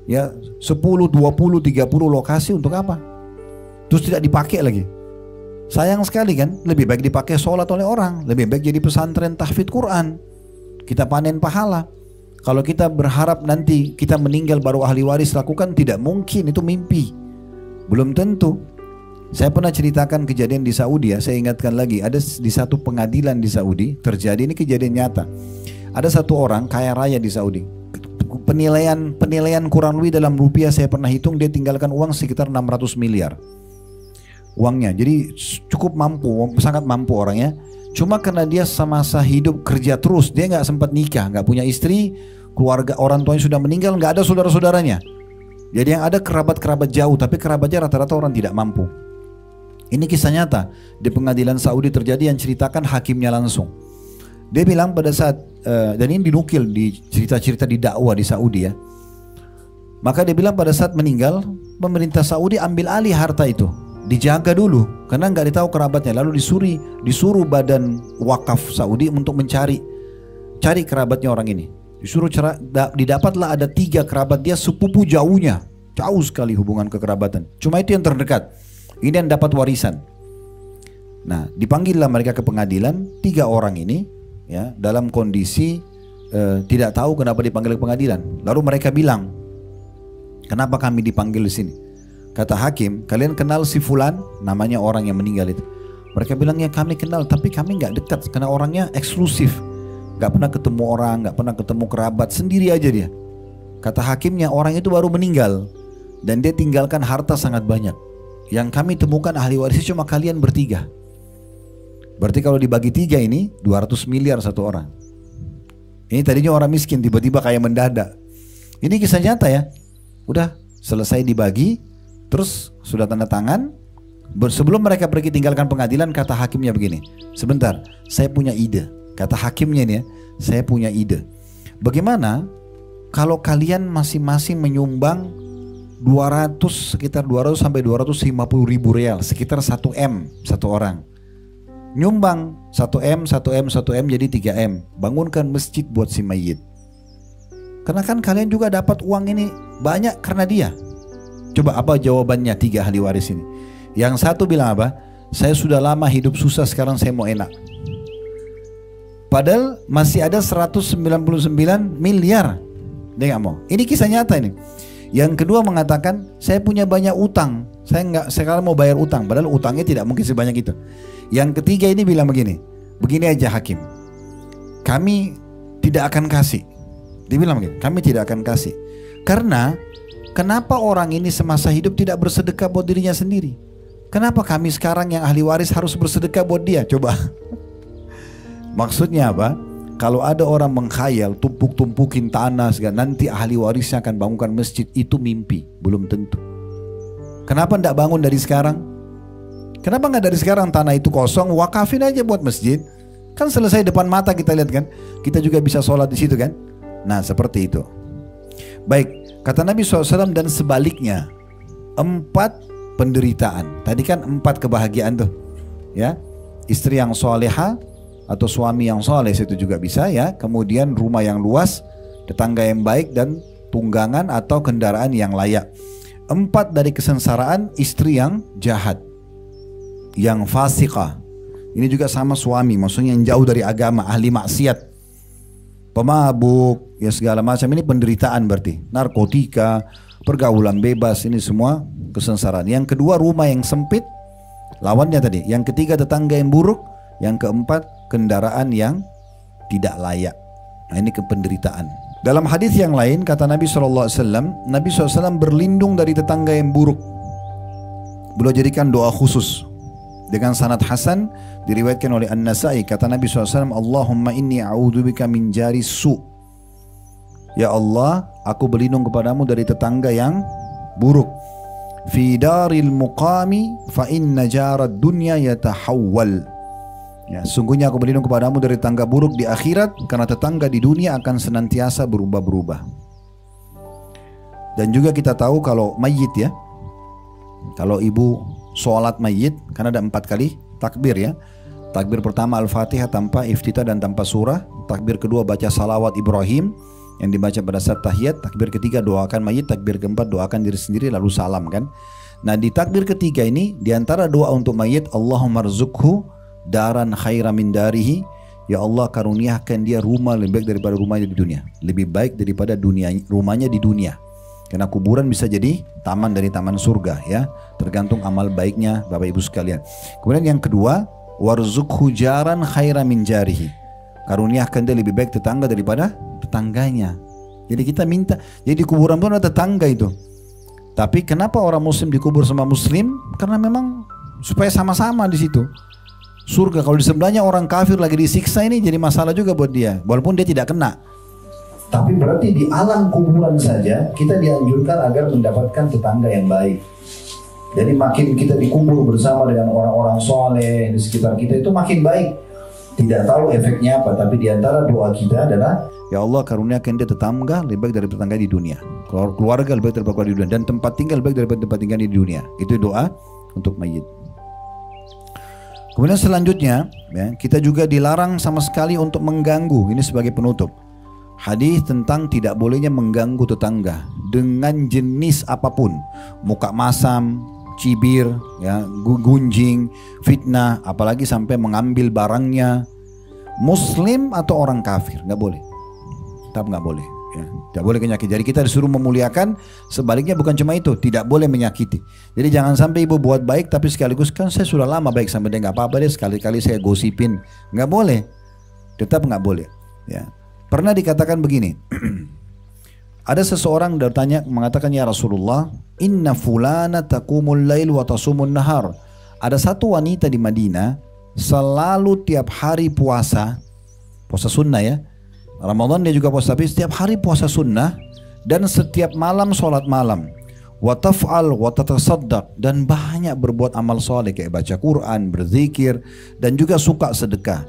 ya 10, 20, 30 lokasi, untuk apa? Terus tidak dipakai lagi. Sayang sekali kan. Lebih baik dipakai sholat oleh orang, lebih baik jadi pesantren tahfidz Quran, kita panen pahala. Kalau kita berharap nanti kita meninggal baru ahli waris lakukan, tidak mungkin, itu mimpi. Belum tentu. Saya pernah ceritakan kejadian di Saudi, ya, saya ingatkan lagi. Ada di satu pengadilan di Saudi terjadi, ini kejadian nyata. Ada satu orang kaya raya di Saudi. Penilaian kurang lebih dalam rupiah saya pernah hitung, dia tinggalkan uang sekitar 600 miliar. Uangnya, jadi cukup mampu, sangat mampu orangnya. Cuma karena dia semasa hidup kerja terus, dia nggak sempat nikah, nggak punya istri, keluarga orang tuanya sudah meninggal, nggak ada saudara-saudaranya. Jadi yang ada kerabat-kerabat jauh, tapi kerabatnya rata-rata orang tidak mampu. Ini kisah nyata di pengadilan Saudi terjadi, yang ceritakan hakimnya langsung. Dia bilang pada saat dan ini dinukil di cerita-cerita di dakwah di Saudi, ya. Maka dia bilang pada saat meninggal, pemerintah Saudi ambil alih harta itu. Dijaga dulu karena nggak ditahu kerabatnya, lalu disuruh badan wakaf Saudi untuk cari kerabatnya orang ini. Didapatlah ada 3 kerabat dia, sepupu jauhnya, jauh sekali hubungan kekerabatan. Cuma itu yang terdekat, ini yang dapat warisan. Nah, dipanggillah mereka ke pengadilan, 3 orang ini, ya, dalam kondisi tidak tahu kenapa dipanggil ke pengadilan. Lalu mereka bilang, kenapa kami dipanggil di sini? Kata hakim, kalian kenal si fulan, namanya orang yang meninggal itu. Mereka bilang, ya kami kenal, tapi kami nggak dekat karena orangnya eksklusif, nggak pernah ketemu orang, nggak pernah ketemu kerabat, sendiri aja dia. Kata hakimnya, orang itu baru meninggal dan dia tinggalkan harta sangat banyak. Yang kami temukan ahli warisnya cuma kalian bertiga. Berarti kalau dibagi 3 ini 200 miliar satu orang. Ini tadinya orang miskin, tiba-tiba kayak mendadak. Ini kisah nyata, ya. Udah selesai dibagi, terus sudah tanda tangan. Sebelum mereka pergi tinggalkan pengadilan, kata hakimnya begini, sebentar, saya punya ide. Kata hakimnya ini, ya, saya punya ide. Bagaimana kalau kalian masing-masing menyumbang sekitar 200 sampai 250 ribu real, sekitar 1 M satu orang. Nyumbang 1 M, 1 M, 1 M jadi 3 M. Bangunkan masjid buat si mayit. Karena kan kalian juga dapat uang ini banyak karena dia. Coba apa jawabannya 3 ahli waris ini? Yang satu bilang apa? saya sudah lama hidup susah, sekarang saya mau enak. Padahal masih ada 199 miliar. Dia nggak mau. Ini kisah nyata ini. Yang kedua mengatakan, saya punya banyak utang, saya nggak sekarang mau bayar utang. Padahal utangnya tidak mungkin sebanyak itu. Yang ketiga ini bilang begini aja hakim, kami tidak akan kasih. Dia bilang begini, kami tidak akan kasih. Karena kenapa orang ini semasa hidup tidak bersedekah buat dirinya sendiri? Kenapa kami sekarang yang ahli waris harus bersedekah buat dia? Coba. Maksudnya apa? Kalau ada orang mengkhayal tumpuk-tumpukin tanah segala, nanti ahli warisnya akan bangunkan masjid, itu mimpi, belum tentu. Kenapa tidak bangun dari sekarang? Kenapa nggak dari sekarang tanah itu kosong, wakafin aja buat masjid? Kan selesai depan mata kita lihat kan? Kita juga bisa sholat di situ kan? Nah seperti itu. Baik, kata Nabi SAW dan sebaliknya, 4 penderitaan. Tadi kan 4 kebahagiaan tuh, ya, istri yang soleha atau suami yang soleh, itu juga bisa ya. Kemudian rumah yang luas, tetangga yang baik, dan tunggangan atau kendaraan yang layak. 4 dari kesengsaraan, istri yang jahat, yang fasikah. Ini juga sama suami, maksudnya yang jauh dari agama, ahli maksiat, pemabuk, ya segala macam. Ini penderitaan berarti. Narkotika, pergaulan bebas, ini semua kesengsaraan. Yang kedua, rumah yang sempit, lawannya tadi. Yang ketiga, tetangga yang buruk. Yang keempat, kendaraan yang tidak layak. Nah ini kependeritaan. Dalam hadis yang lain kata Nabi SAW, Nabi SAW berlindung dari tetangga yang buruk. Beliau jadikan doa khusus dengan sanad hasan, diriwayatkan oleh An-Nasai. Kata Nabi SAW, Allahumma inni a'udzubika min jari su. Ya Allah, aku berlindung kepadamu dari tetangga yang buruk. Fi daril muqami fa inna jarad dunya yatahawwal. Ya, sungguhnya aku berlindung kepadamu dari tetangga buruk di akhirat, karena tetangga di dunia akan senantiasa berubah-berubah. Dan juga kita tahu kalau mayit ya, kalau ibu sholat mayit, karena ada 4 kali takbir ya. Takbir pertama Al-Fatihah tanpa iftitah dan tanpa surah. Takbir kedua baca salawat Ibrahim yang dibaca pada saat tahiyat. Takbir ketiga doakan mayit. Takbir keempat doakan diri sendiri lalu salam kan. Nah di takbir ketiga ini, diantara doa untuk mayit, Allahumma rzukhu daran khaira min darihi. Ya Allah, karuniakan dia rumah lebih baik daripada rumahnya di dunia, lebih baik daripada dunia, rumahnya di dunia. Karena kuburan bisa jadi taman dari taman surga ya, tergantung amal baiknya Bapak Ibu sekalian. Kemudian yang kedua, warzukhu jaran khaira min jarihi. Karuniakan dia lebih baik tetangga daripada tetangganya. Jadi kita minta, jadi di kuburan pun ada tetangga itu. Tapi kenapa orang muslim dikubur sama muslim? Karena memang supaya sama-sama di situ. Surga, kalau di sebelahnya orang kafir lagi disiksa, ini jadi masalah juga buat dia, walaupun dia tidak kena. Tapi berarti di alam kuburan saja kita dianjurkan agar mendapatkan tetangga yang baik. Jadi makin kita dikubur bersama dengan orang-orang soleh di sekitar kita, itu makin baik. Tidak tahu efeknya apa, tapi diantara doa kita adalah, ya Allah karuniakan dia tetangga lebih baik dari tetangga di dunia, keluarga lebih baik daripada di dunia, dan tempat tinggal lebih baik daripada tempat tinggal di dunia. Itu doa untuk mayit. Kemudian selanjutnya ya, kita juga dilarang sama sekali untuk mengganggu. Ini sebagai penutup, hadis tentang tidak bolehnya mengganggu tetangga dengan jenis apapun, muka masam, cibir, ya, gunjing, fitnah, apalagi sampai mengambil barangnya. Muslim atau orang kafir nggak boleh, tetap nggak boleh. Ya, tidak boleh menyakiti. Jadi kita disuruh memuliakan, sebaliknya bukan cuma itu, tidak boleh menyakiti. Jadi jangan sampai ibu buat baik tapi sekaligus, kan saya sudah lama baik sama dia, nggak apa-apa deh sekali-kali saya gosipin, nggak boleh, tetap nggak boleh. Ya, pernah dikatakan begini, ada seseorang bertanya mengatakan, ya Rasulullah, inna fulana taqumul lail wa tasumun nahar. Ada satu wanita di Madinah selalu tiap hari puasa sunnah ya. Ramadan dia juga puasa, tapi setiap hari puasa sunnah dan setiap malam sholat malam. Wa taf'al wa tatasaddaq, dan banyak berbuat amal soleh kayak baca Quran, berzikir, dan juga suka sedekah.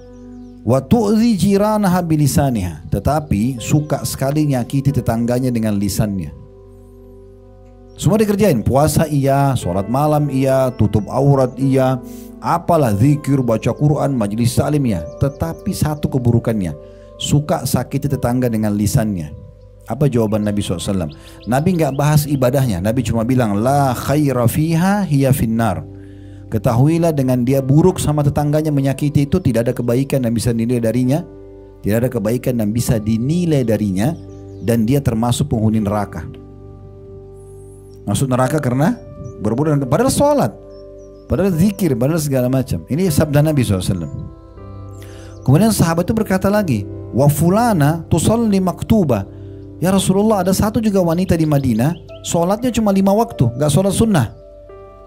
Wa tu'zi jiranaha bilisaniha, tetapi suka sekali nyakiti tetangganya dengan lisannya. Semua dikerjain, puasa iya, sholat malam iya, tutup aurat iya, apalah zikir, baca Quran, majlis salim ya. Tetapi satu keburukannya, suka sakiti tetangga dengan lisannya. Apa jawaban Nabi SAW? Nabi nggak bahas ibadahnya. Nabi cuma bilang, la khaira fiha hiya finnar. Ketahuilah dengan dia buruk sama tetangganya, menyakiti itu tidak ada kebaikan yang bisa dinilai darinya. Tidak ada kebaikan yang bisa dinilai darinya. Dan dia termasuk penghuni neraka. Masuk neraka karena berbuat, padahal sholat, padahal zikir, padahal segala macam. Ini sabda Nabi SAW. Kemudian sahabat itu berkata lagi, wa fulana tusalli maktubah. Ya Rasulullah, ada satu juga wanita di Madinah, sholatnya cuma 5 waktu, gak sholat sunnah.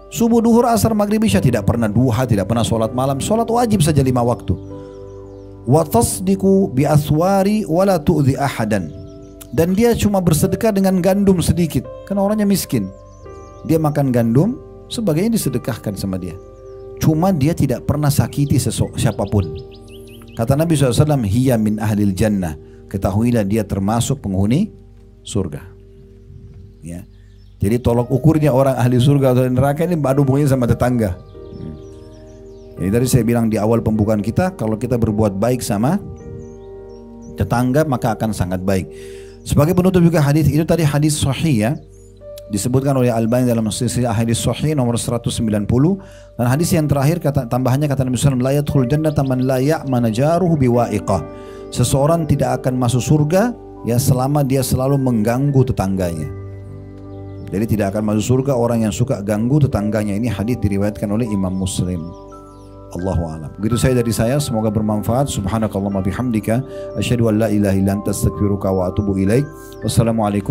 Subuh, duhur, asar, maghrib, isya, tidak pernah duha, tidak pernah sholat malam, sholat wajib saja 5 waktu. Wa tasdiku bi aswari wala tu'zi ahadan. Dan dia cuma bersedekah dengan gandum sedikit, karena orangnya miskin. Dia makan gandum, sebagainya disedekahkan sama dia. Cuma dia tidak pernah sakiti siapapun. Kata Nabi SAW, hiya min ahlil jannah. Ketahuilah dia termasuk penghuni surga. Ya. Jadi tolok ukurnya orang ahli surga atau neraka ini ada hubungannya sama tetangga. Jadi tadi saya bilang di awal pembukaan kita, kalau kita berbuat baik sama tetangga maka akan sangat baik. Sebagai penutup juga hadis itu tadi hadis sahih ya, disebutkan oleh Albani dalam silsilah hadis sahih nomor 190. Dan hadis yang terakhir tambahannya kata Nabi SAW, la yadkhul jannata man la ya'mana jaruhu biwa'iqah. Seseorang tidak akan masuk surga ya selama dia selalu mengganggu tetangganya. Jadi tidak akan masuk surga orang yang suka ganggu tetangganya. Ini hadis diriwayatkan oleh Imam Muslim. Allahu a'lam. Begitu saya dari saya, semoga bermanfaat. Subhanakallahumma bihamdika asyhadu an la ilaha illa anta astaghfiruka wa atubu ilaik. Wassalamualaikum.